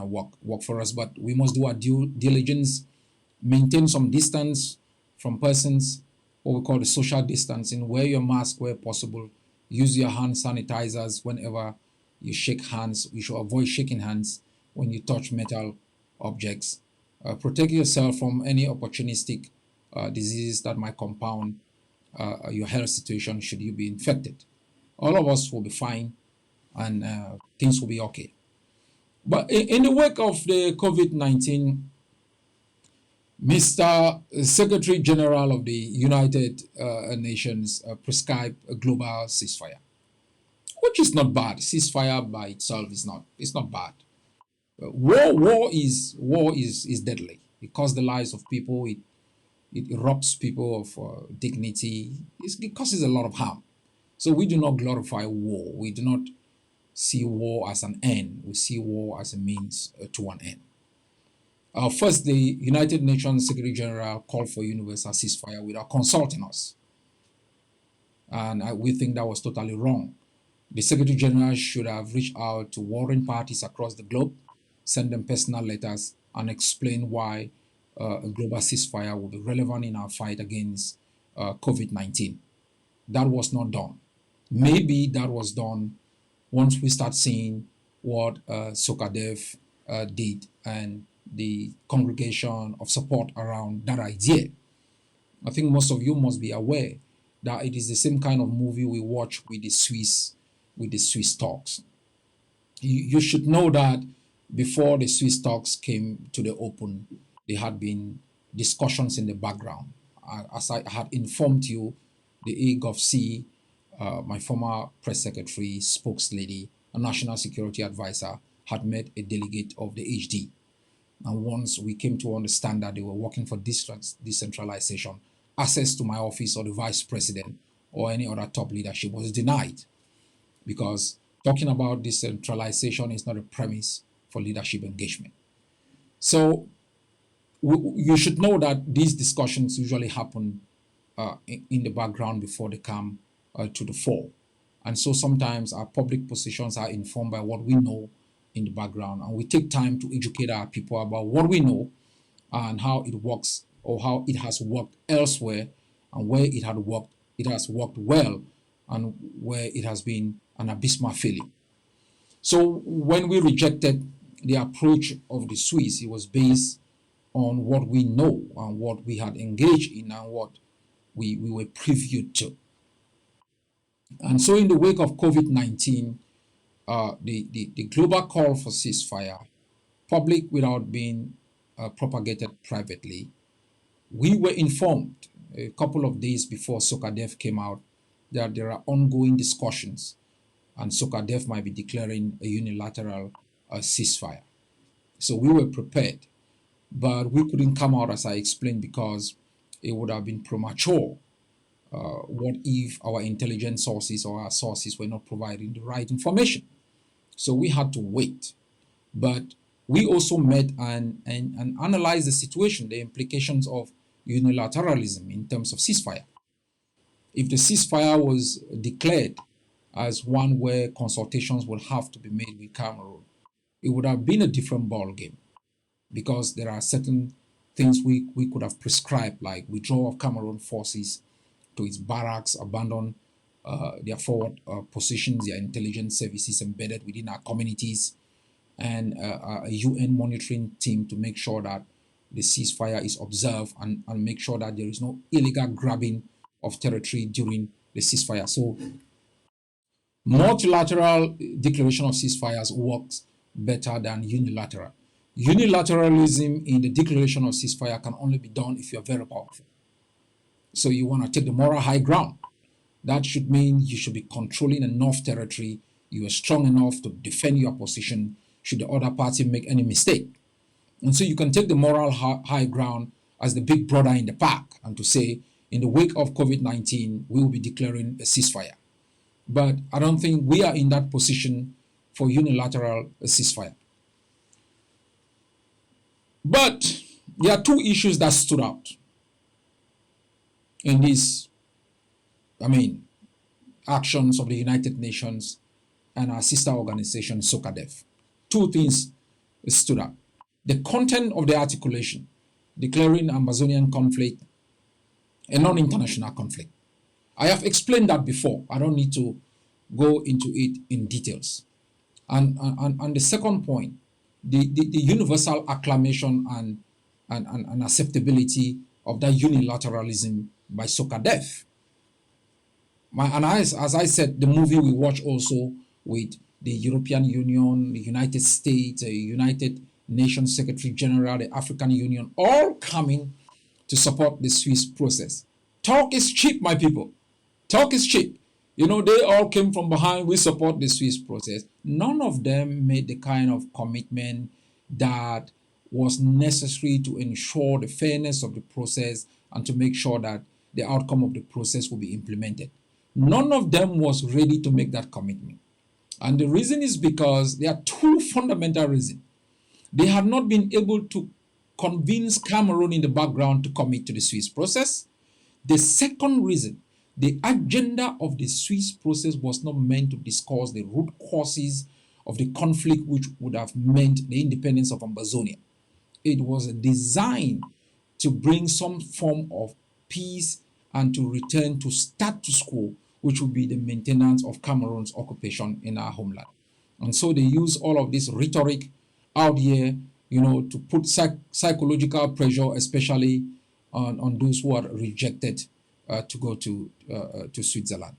work for us. But we must do our due diligence, maintain some distance from persons, what we call the social distancing, wear your mask where possible, use your hand sanitizers whenever you shake hands. You should avoid shaking hands when you touch metal objects. Protect yourself from any opportunistic diseases that might compound your health situation should you be infected. All of us will be fine and things will be okay. But in the wake of the COVID-19, Mr. Secretary General of the United Nations prescribed a global ceasefire, which is not bad. Ceasefire by itself is not, it's not bad. War is deadly. It costs the lives of people. It robs people of dignity. It causes a lot of harm. So we do not glorify war. We do not see war as an end. We see war as a means to an end. First, the United Nations Secretary General called for universal ceasefire without consulting us. And we think that was totally wrong. The Secretary General should have reached out to warring parties across the globe, send them personal letters, and explain why a global ceasefire would be relevant in our fight against COVID-19. That was not done. Maybe that was done once we start seeing what SOCADEF did and the congregation of support around that idea. I think most of you must be aware that it is the same kind of movie we watch with the Swiss talks. You should know that before the Swiss talks came to the open, there had been discussions in the background. As I had informed you, the AGOVC, my former press secretary, spokeslady, a national security advisor, had met a delegate of the HD. And once we came to understand that they were working for decentralization, access to my office or the vice president or any other top leadership was denied, because talking about decentralization is not a premise for leadership engagement. So you should know that these discussions usually happen in the background before they come to the fore. And so sometimes our public positions are informed by what we know in the background, and we take time to educate our people about what we know and how it works, or how it has worked elsewhere, and where it has worked well, and where it has been an abysmal failure. So when we rejected the approach of the Swiss, it was based on what we know and what we had engaged in and what we were previewed to. And so in the wake of COVID-19, the global call for ceasefire, public without being propagated privately, we were informed a couple of days before SOCADEF came out that there are ongoing discussions and SOCADEF might be declaring a unilateral ceasefire. So we were prepared, but we couldn't come out, as I explained, because it would have been premature. What if our intelligence sources or our sources were not providing the right information? So we had to wait. But we also met and analyzed the situation, the implications of unilateralism in terms of ceasefire. If the ceasefire was declared as one where consultations would have to be made with Cameroon, it would have been a different ball game, because there are certain things we could have prescribed, like withdrawal of Cameroon forces to its barracks, abandon their forward positions, their intelligence services embedded within our communities, and a UN monitoring team to make sure that the ceasefire is observed, and make sure that there is no illegal grabbing of territory during the ceasefire. So multilateral declaration of ceasefires works better than unilateral. Unilateralism in the declaration of ceasefire can only be done if you're very powerful. So you want to take the moral high ground. That should mean you should be controlling enough territory, you are strong enough to defend your position should the other party make any mistake. And so you can take the moral high ground as the big brother in the pack, and to say, in the wake of COVID-19, we will be declaring a ceasefire. But I don't think we are in that position for unilateral ceasefire. But there are two issues that stood out in these, actions of the United Nations and our sister organization, SOCADEF. Two things stood out. The content of the articulation, declaring Amazonian conflict a non-international conflict. I have explained that before. I don't need to go into it in details. And the second point, the universal acclamation and acceptability of that unilateralism by SOCADEF. As I said, the movie we watch also with the European Union, the United States, the United Nations Secretary General, the African Union, all coming to support the Swiss process. Talk is cheap, my people. Talk is cheap. You know, they all came from behind. We support the Swiss process. None of them made the kind of commitment that was necessary to ensure the fairness of the process and to make sure that the outcome of the process will be implemented. None of them was ready to make that commitment. And the reason is because there are two fundamental reasons. They had not been able to convince Cameroon in the background to commit to the Swiss process. The second reason, the agenda of the Swiss process was not meant to discuss the root causes of the conflict which would have meant the independence of Ambazonia. It was designed to bring some form of peace and to return to status quo, which would be the maintenance of Cameroon's occupation in our homeland. And so they use all of this rhetoric out here, you know, to put psychological pressure, especially on those who are rejected to go to Switzerland.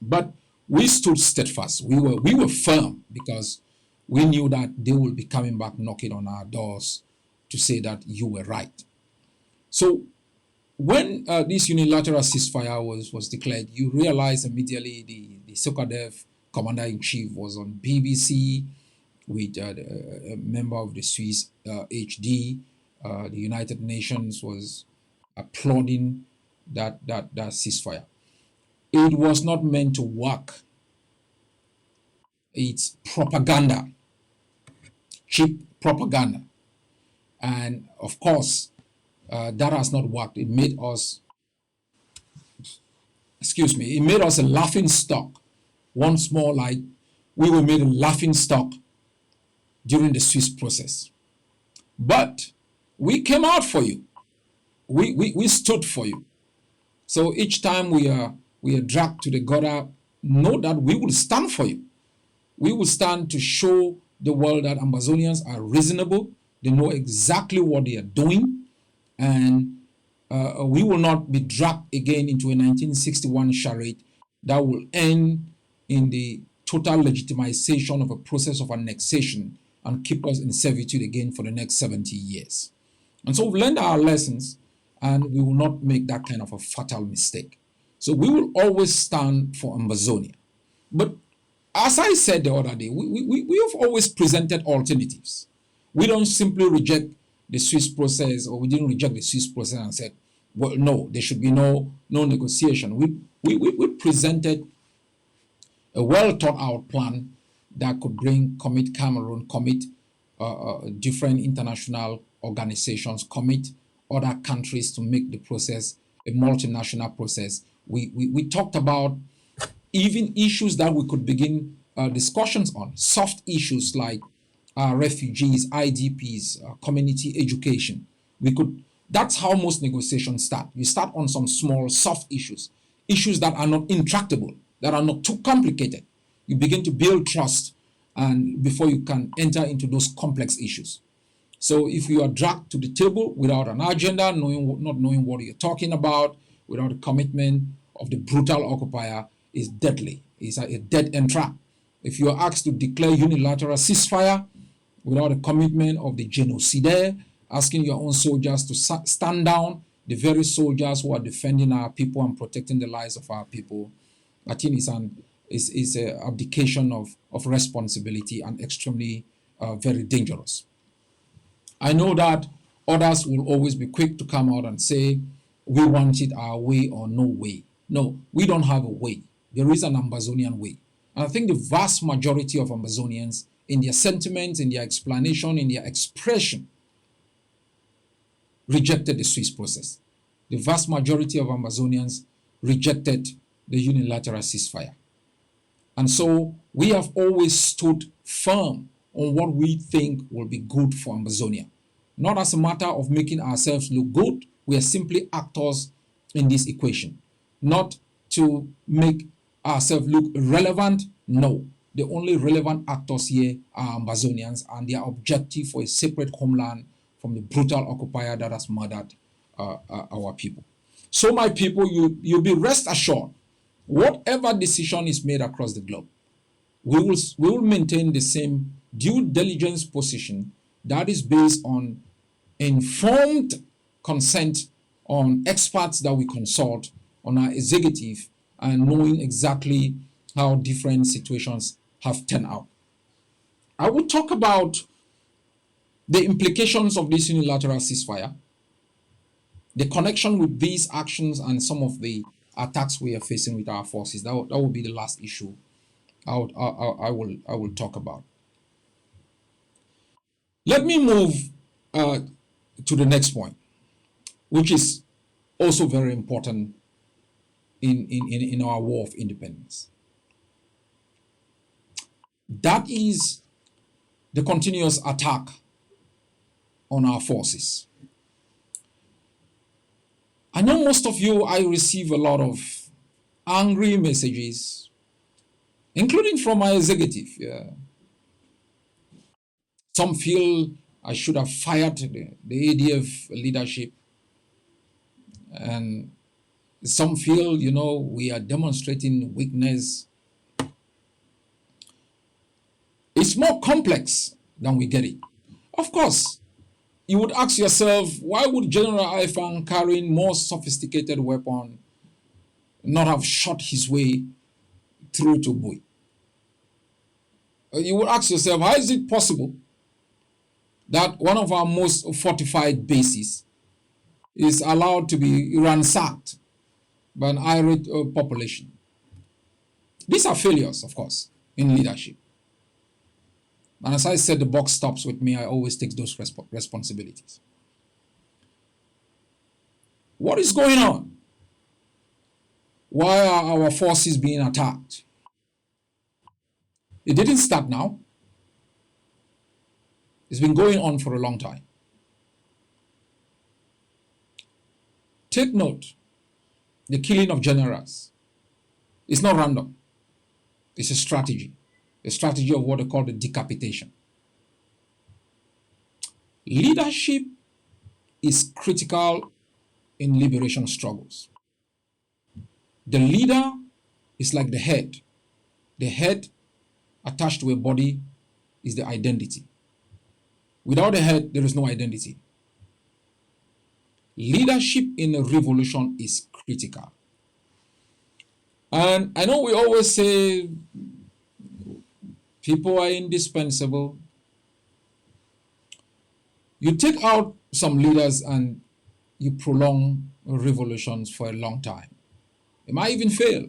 But we stood steadfast. We were firm because we knew that they will be coming back knocking on our doors to say that you were right. So when this unilateral ceasefire was declared, you realize immediately the SOCADEF commander-in-chief was on BBC with a member of the Swiss HD. The United Nations was applauding that ceasefire. It was not meant to work. It's propaganda, cheap propaganda. And of course, that has not worked. It made us, it made us a laughing stock. Once more, like we were made a laughing stock during the Swiss process. But we came out for you. We stood for you. So each time we are dragged to the gutter, know that we will stand for you. We will stand to show the world that Ambazonians are reasonable. They know exactly what they are doing. And we will not be dragged again into a 1961 charade that will end in the total legitimization of a process of annexation and keep us in servitude again for the next 70 years. And so we've learned our lessons, and we will not make that kind of a fatal mistake. So we will always stand for Ambazonia. But as I said the other day, we have always presented alternatives. We don't simply reject the Swiss process, or we didn't reject the Swiss process and said, well, no, there should be no negotiation. We presented a well thought out plan that could commit Cameroon, commit different international organizations, commit other countries to make the process a multinational process. We talked about even issues that we could begin discussions on, soft issues like refugees, IDPs, community education. That's how most negotiations start. You start on some small soft issues that are not intractable, that are not too complicated. You begin to build trust and before you can enter into those complex issues. So if you are dragged to the table without an agenda, not knowing what you're talking about, without a commitment of the brutal occupier, is deadly. It's a dead end trap. If you are asked to declare unilateral ceasefire without a commitment of the genocidaire, asking your own soldiers to stand down, the very soldiers who are defending our people and protecting the lives of our people, I think it's an abdication of responsibility and extremely very dangerous. I know that others will always be quick to come out and say, we want it our way or no way. No, we don't have a way. There is an Ambazonian way. And I think the vast majority of Ambazonians, in their sentiments, in their explanation, in their expression, rejected the Swiss process. The vast majority of Ambazonians rejected the unilateral ceasefire. And so we have always stood firm on what we think will be good for Ambazonia. Not as a matter of making ourselves look good, we are simply actors in this equation. Not to make ourselves look relevant, no. The only relevant actors here are Ambazonians and their objective for a separate homeland from the brutal occupier that has murdered our people. So my people, you'll be rest assured, whatever decision is made across the globe, we will maintain the same due diligence position that is based on informed consent, on experts that we consult, on our executive, and knowing exactly how different situations have turned out. I will talk about the implications of this unilateral ceasefire, the connection with these actions and some of the attacks we are facing with our forces. That will be the last issue I will talk about. Let me move uh, to the next point, which is also very important in our war of independence. That is the continuous attack on our forces. I know most of you, I receive a lot of angry messages, including from my executive. Yeah. Some feel I should have fired the ADF leadership, and some feel, we are demonstrating weakness. It's more complex than we get it. Of course, you would ask yourself, why would General Aifang, carrying more sophisticated weapon, not have shot his way through to Bui? You would ask yourself, how is it possible that one of our most fortified bases is allowed to be ransacked by an irate population? These are failures, of course, in leadership. And as I said, the buck stops with me. I always take those responsibilities. What is going on? Why are our forces being attacked? It didn't start now. It's been going on for a long time. Take note, the killing of generals is not random. It's a strategy of what they call the decapitation. Leadership is critical in liberation struggles. The leader is like the head. The head attached to a body is the identity. Without a head, there is no identity. Leadership in a revolution is critical. And I know we always say people are indispensable. You take out some leaders and you prolong revolutions for a long time. It might even fail.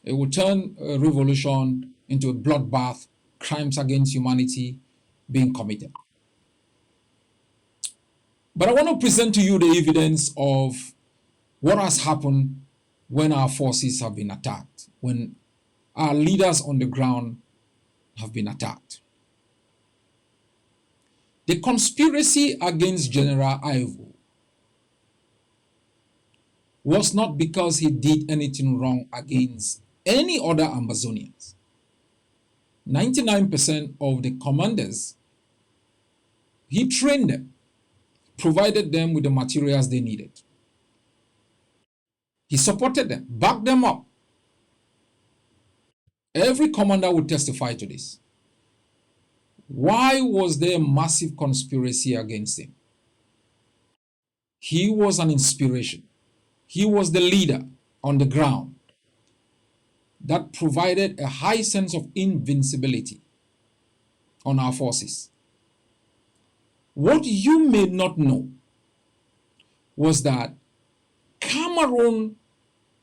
It will turn a revolution into a bloodbath, crimes against humanity being committed. But I want to present to you the evidence of what has happened when our forces have been attacked, when our leaders on the ground have been attacked. The conspiracy against General Ivo was not because he did anything wrong against any other Amazonians. 99% of the commanders, he trained them, provided them with the materials they needed. He supported them, backed them up. Every commander would testify to this. Why was there a massive conspiracy against him? He was an inspiration. He was the leader on the ground that provided a high sense of invincibility on our forces. What you may not know was that Cameroon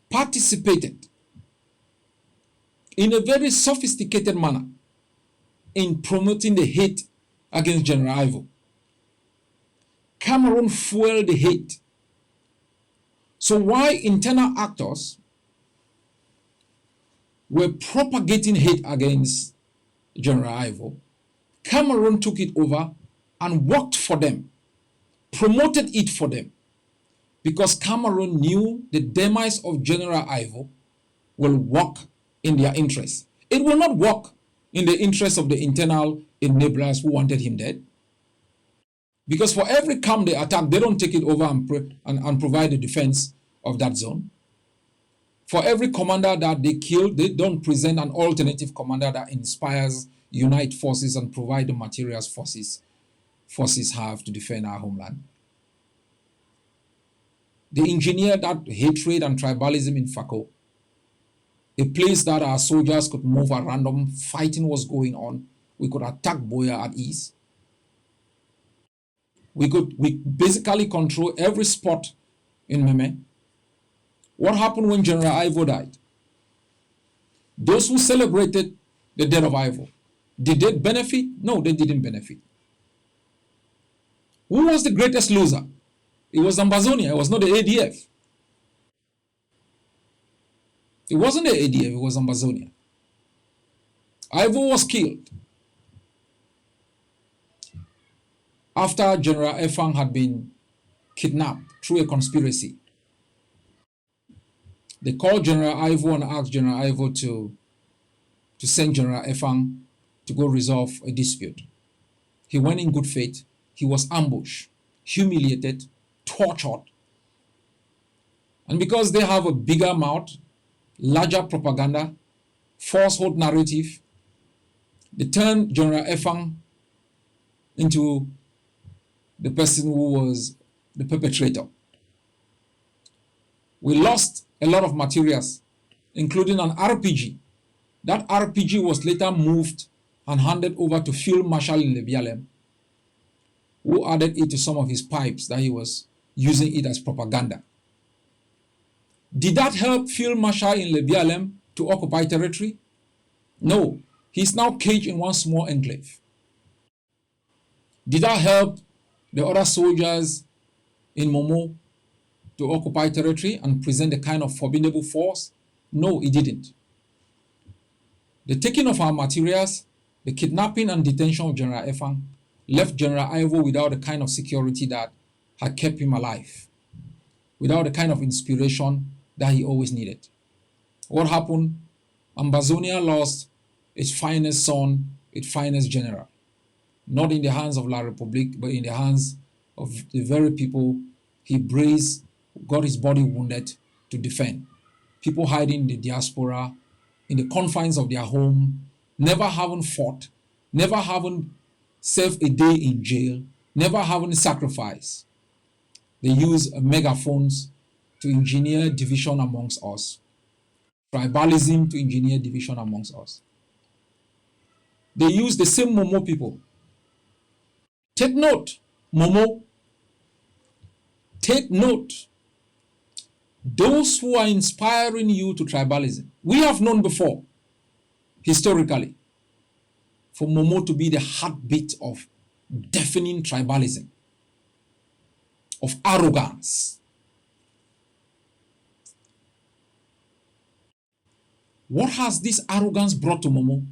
participated in a very sophisticated manner in promoting the hate against General Ivo. Cameroon fueled the hate. So while internal actors were propagating hate against General Ivo, Cameroon took it over and worked for them, promoted it for them, because Cameroon knew the demise of General Ivo will work in their interest. It will not work in the interest of the internal enablers who wanted him dead. Because for every camp they attack, they don't take it over and provide the defense of that zone. For every commander that they kill, they don't present an alternative commander that inspires, unite forces, and provide the materials forces have to defend our homeland. They engineer that hatred and tribalism in FACO a place that our soldiers could move at random, fighting was going on. We could attack Buea at ease. We basically control every spot in Meme. What happened when General Ivo died? Those who celebrated the death of Ivo, did they benefit? No, they didn't benefit. Who was the greatest loser? It was Ambazonia, it was not the ADF. It wasn't the ADF, it was Ambazonia. Ivo was killed after General Efang had been kidnapped through a conspiracy. They called General Ivo and asked General Ivo to send General Efang to go resolve a dispute. He went in good faith. He was ambushed, humiliated, tortured. And because they have a bigger mouth, larger propaganda, falsehood narrative, they turned General Efang into the person who was the perpetrator. We lost a lot of materials, including an RPG. That RPG was later moved and handed over to Field Marshal in Lebialem, who added it to some of his pipes that he was using it as propaganda. Did that help Field Marshal in Lebialem to occupy territory? No, he's now caged in one small enclave. Did that help the other soldiers in Momo to occupy territory and present a kind of formidable force? No, it didn't. The taking of our materials, the kidnapping and detention of General Efang left General Ivo without the kind of security that had kept him alive, without the kind of inspiration that he always needed. What happened? Ambazonia lost its finest son, its finest general, not in the hands of La Republique, but in the hands of the very people he braced, got his body wounded to defend. People hiding in the diaspora, in the confines of their home, never having fought, never having served a day in jail, never having sacrificed. They use megaphones to engineer division amongst us, tribalism to engineer division amongst us. They use the same Momo people. Take note, Momo. Take note. Those who are inspiring you to tribalism, we have known before, historically, for Momo to be the heartbeat of deafening tribalism, of arrogance. What has this arrogance brought to Momo?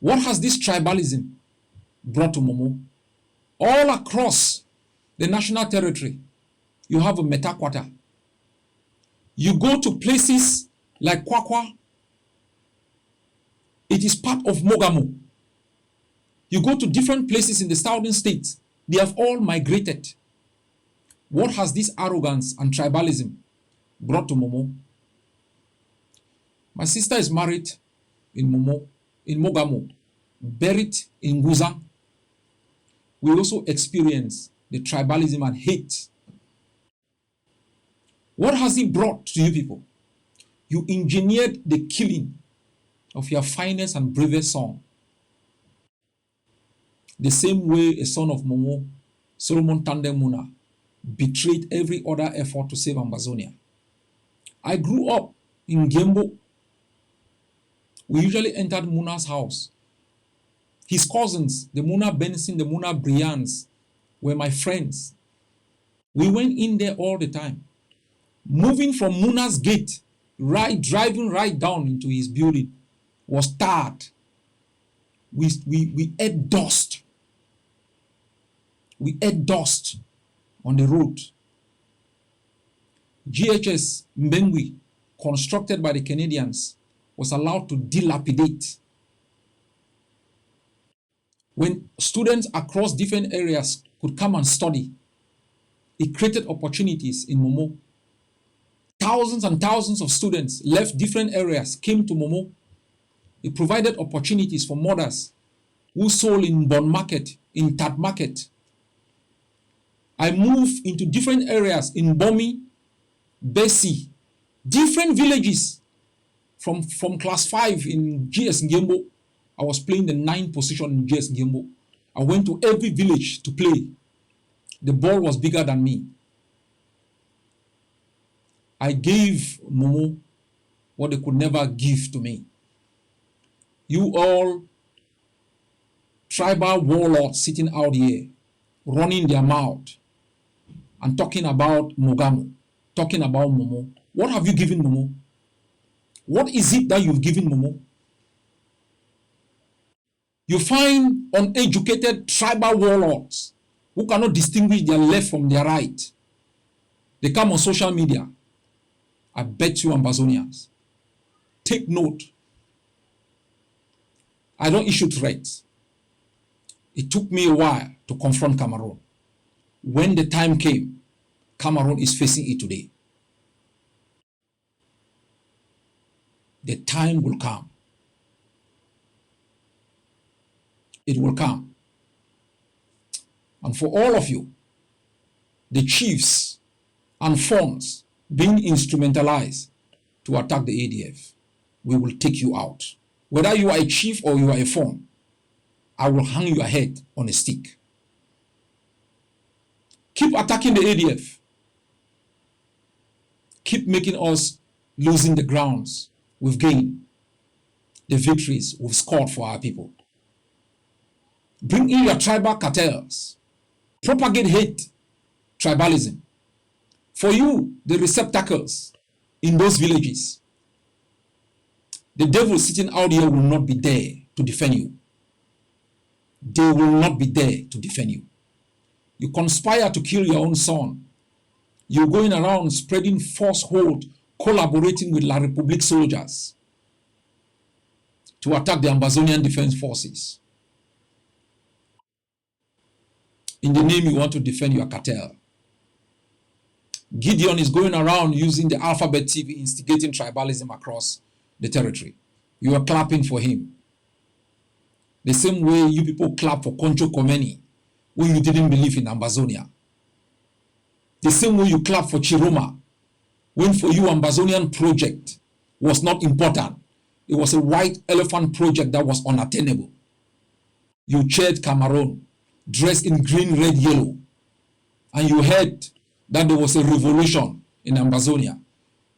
What has this tribalism brought to Momo? All across the national territory, you have a Metakwata. You go to places like Kwakwa, it is part of Mogamo. You go to different places in the southern states, they have all migrated. What has this arrogance and tribalism brought to Momo? My sister is married in Mogamo, buried in Guzang. We also experience the tribalism and hate. What has it brought to you people? You engineered the killing of your finest and bravest son. The same way a son of Momo, Solomon Tandem Muna, betrayed every other effort to save Ambazonia. I grew up in Gembo. We usually entered Muna's house. His cousins, the Muna Benson, the Muna Brians, were my friends. We went in there all the time. Moving from Muna's gate, driving right down into his building, was tarred. We ate dust. We ate dust on the road. GHS Mbengwi, constructed by the Canadians, was allowed to dilapidate. When students across different areas could come and study, it created opportunities in Momo. Thousands and thousands of students left different areas, came to Momo. It provided opportunities for mothers who sold in Bon Market, in Tat Market. I moved into different areas in Bomi, Bessie, different villages from class 5 in GS Ngembo. I was playing the 9th position in GS Ngembo. I went to every village to play. The ball was bigger than me. I gave Momo what they could never give to me. You all tribal warlords sitting out here, running their mouth and talking about Mogamo, talking about Momo. What have you given Momo? What is it that you've given Momo? You find uneducated tribal warlords who cannot distinguish their left from their right. They come on social media. I bet you Ambazonians, take note. I don't issue threats. It took me a while to confront Cameroon. When the time came, Cameroon is facing it today. The time will come. It will come. And for all of you, the chiefs and funds being instrumentalized to attack the ADF, we will take you out. Whether you are a chief or you are a fund, I will hang your head on a stick. Keep attacking the ADF. Keep making us losing the grounds we've gained, the victories we've scored for our people. Bring in your tribal cartels. Propagate hate, tribalism. For you, the receptacles in those villages, the devil sitting out here will not be there to defend you. They will not be there to defend you. You conspire to kill your own son. You're going around spreading falsehood, collaborating with La République soldiers to attack the Ambazonian Defense Forces. In the name you want to defend your cartel. Gideon is going around using the Alphabet TV, instigating tribalism across the territory. You are clapping for him. The same way you people clap for Concho Komeni when you didn't believe in Ambazonia. The same way you clap for Chiroma when for you Ambazonian project was not important. It was a white elephant project that was unattainable. You cheered Cameroon, dressed in green, red, yellow, and you heard that there was a revolution in Ambazonia.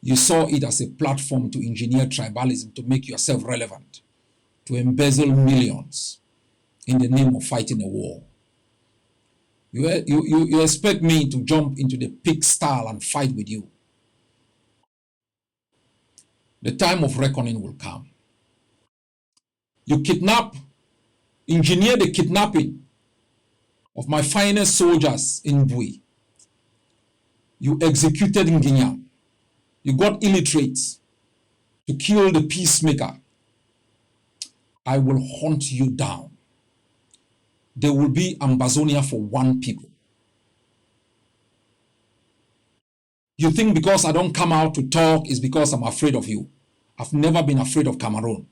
You saw it as a platform to engineer tribalism to make yourself relevant, to embezzle millions in the name of fighting a war. You expect me to jump into the pig style and fight with you. The time of reckoning will come. You engineer the kidnapping of my finest soldiers in Bui. You executed in Guinea. You got illiterates to kill the peacemaker. I will hunt you down. There will be Ambazonia for one people. You think because I don't come out to talk is because I'm afraid of you. I've never been afraid of Cameroon.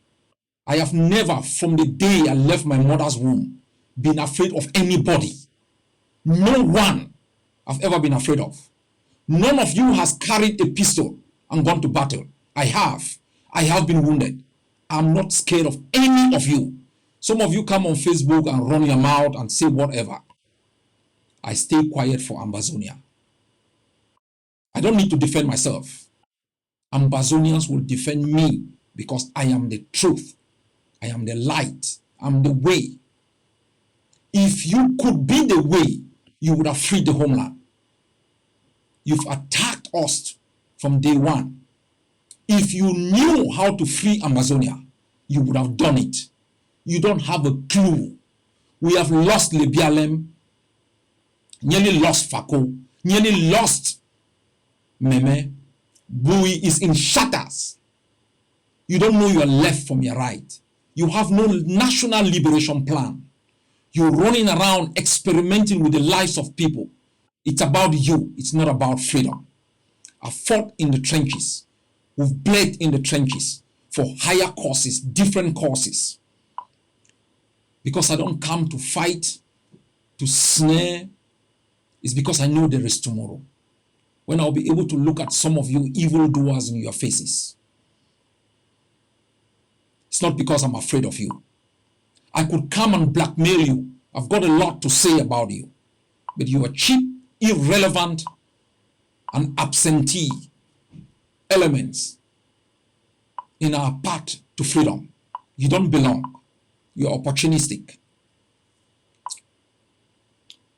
I have never, from the day I left my mother's womb, been afraid of anybody. No one I've ever been afraid of. None of you has carried a pistol and gone to battle. I have. I have been wounded. I'm not scared of any of you. Some of you come on Facebook and run your mouth and say whatever. I stay quiet for Ambazonia. I don't need to defend myself. Ambazonians will defend me because I am the truth. I am the light. I'm the way. If you could be the way, you would have freed the homeland. You've attacked us from day one. If you knew how to free Amazonia, you would have done it. You don't have a clue. We have lost Lebialem, nearly lost Fako, nearly lost Meme. Bui is in shatters. You don't know your left from your right. You have no national liberation plan. You're running around experimenting with the lives of people. It's about you. It's not about freedom. I fought in the trenches. We've bled in the trenches for higher causes, different causes. Because I don't come to fight, to snare. It's because I know there is tomorrow, when I'll be able to look at some of you evildoers in your faces It's not because I'm afraid of you. I could come and blackmail you. I've got a lot to say about you. But you are cheap, irrelevant, and absentee elements in our path to freedom. You don't belong. You're opportunistic.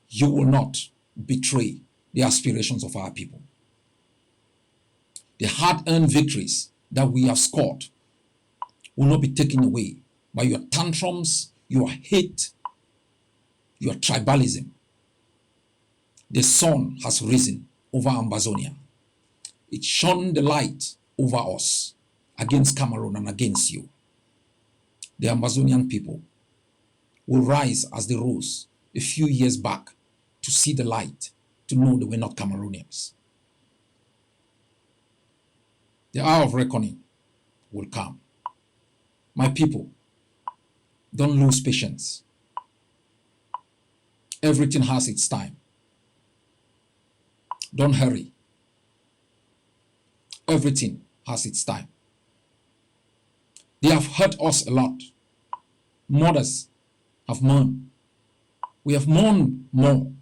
You will not betray the aspirations of our people. The hard-earned victories that we have scored will not be taken away by your tantrums, your hate, your tribalism. The sun has risen over Ambazonia. It shone the light over us, against Cameroon and against you. The Amazonian people will rise as they rose a few years back to see the light, to know they were not Cameroonians. The hour of reckoning will come. My people, don't lose patience. Everything has its time. Don't hurry. Everything has its time. They have hurt us a lot. Mothers have mourned. We have mourned more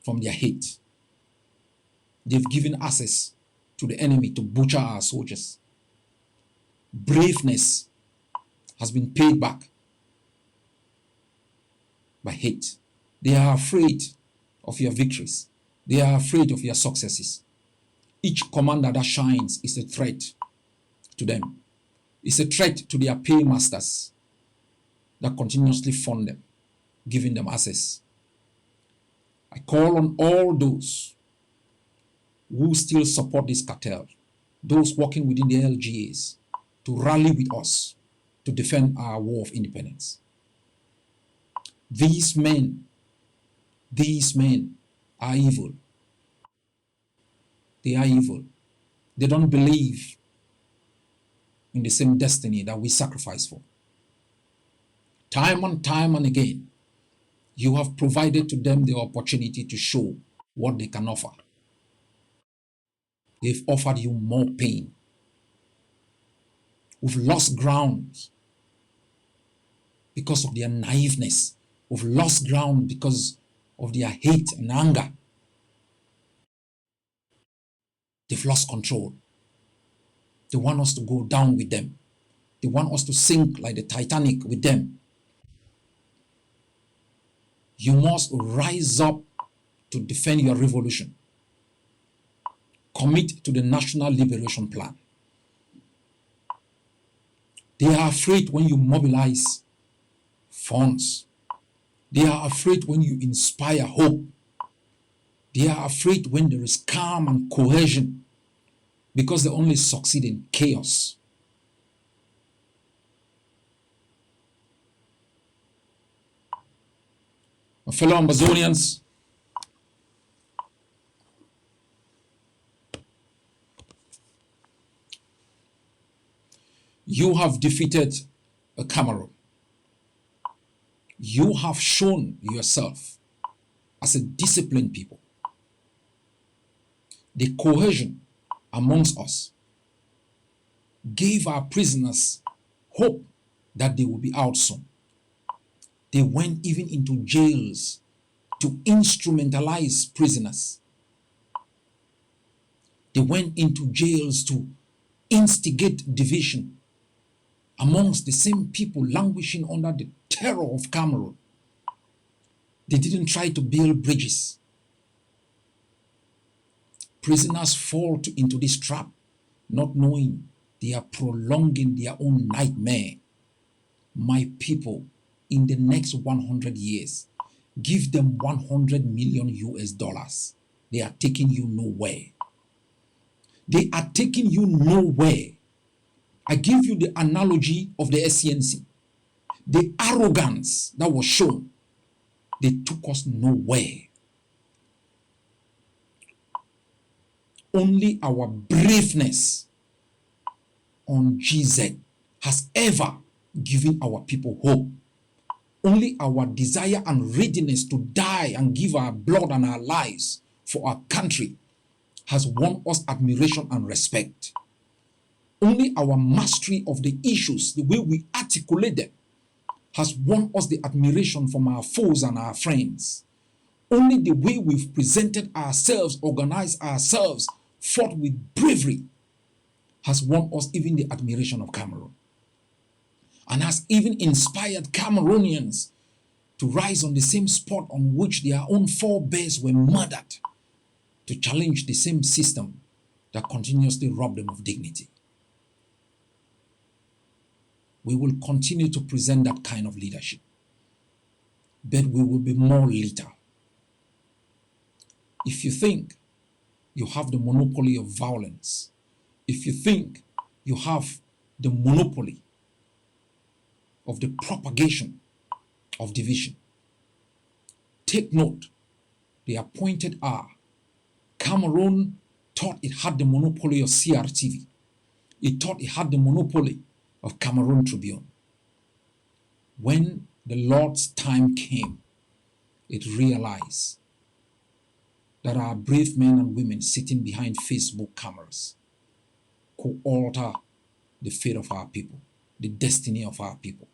from their hate. They've given access to the enemy to butcher our soldiers. Braveness has been paid back by hate. They are afraid of your victories. They are afraid of your successes. Each commander that shines is a threat to them. It's a threat to their paymasters that continuously fund them, giving them access. I call on all those who still support this cartel, those working within the LGAs, to rally with us to defend our war of independence. These men are evil. They are evil. They don't believe in the same destiny that we sacrifice for. Time and time and again, you have provided to them the opportunity to show what they can offer. They've offered you more pain. We've lost ground because of their naiveness. We've lost ground because of their hate and anger. They've lost control. They want us to go down with them. They want us to sink like the Titanic with them. You must rise up to defend your revolution. Commit to the National Liberation Plan. They are afraid when you mobilize funds. They are afraid when you inspire hope. They are afraid when there is calm and cohesion, because they only succeed in chaos. My fellow Amazonians, you have defeated Cameroon. You have shown yourself as a disciplined people. The cohesion amongst us gave our prisoners hope that they will be out soon. They went even into jails to instrumentalize prisoners. They went into jails to instigate division amongst the same people languishing under the terror of Cameroon. They didn't try to build bridges. Prisoners fall into this trap, not knowing they are prolonging their own nightmare. My people, in the next 100 years, give them 100 million US dollars. They are taking you nowhere. They are taking you nowhere. I give you the analogy of the SCNC. The arrogance that was shown, they took us nowhere. Only our braveness on GZ has ever given our people hope. Only our desire and readiness to die and give our blood and our lives for our country has won us admiration and respect. Only our mastery of the issues, the way we articulate them, has won us the admiration from our foes and our friends. Only the way we've presented ourselves, organized ourselves, fought with bravery, has won us even the admiration of Cameroon, and has even inspired Cameroonians to rise on the same spot on which their own forebears were murdered, to challenge the same system that continuously robbed them of dignity. We will continue to present that kind of leadership, but we will be more lethal. If you think you have the monopoly of violence, if you think you have the monopoly of the propagation of division, take note, the appointed hour. Cameroon thought it had the monopoly of CRTV. It thought it had the monopoly of Cameroon Tribune. When the Lord's time came, it realized that our brave men and women sitting behind Facebook cameras could alter the fate of our people, the destiny of our people.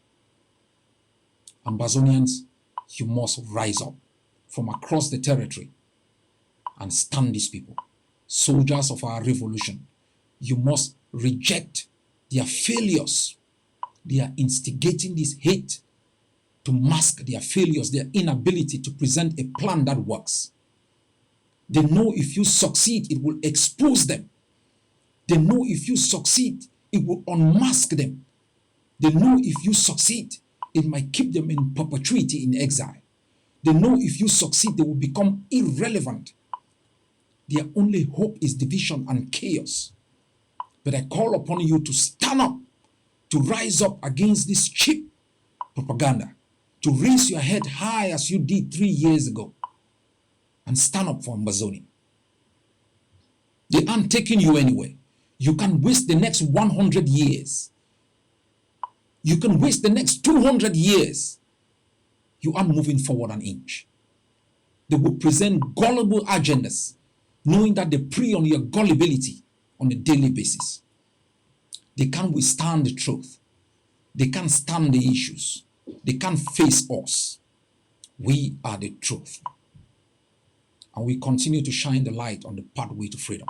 Ambazonians, you must rise up from across the territory and stand these people. Soldiers of our revolution, you must reject their failures. They are instigating this hate to mask their failures, their inability to present a plan that works. They know if you succeed, it will expose them. They know if you succeed, it will unmask them. They know if you succeed, it might keep them in perpetuity in exile. They know if you succeed, they will become irrelevant. Their only hope is division and chaos. But I call upon you to stand up, to rise up against this cheap propaganda, to raise your head high as you did 3 years ago, and stand up for Ambazonia. They aren't taking you anywhere. You can waste the next 100 years. You can waste the next 200 years. You aren't moving forward an inch. They will present gullible agendas, knowing that they prey on your gullibility on a daily basis. They can't withstand the truth. They can't stand the issues. They can't face us. We are the truth. And we continue to shine the light on the pathway to freedom.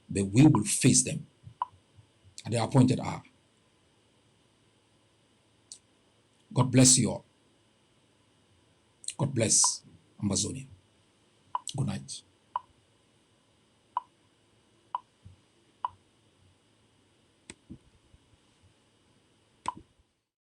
But we will face them at the appointed hour. God bless you all. God bless Ambazonia. Good night.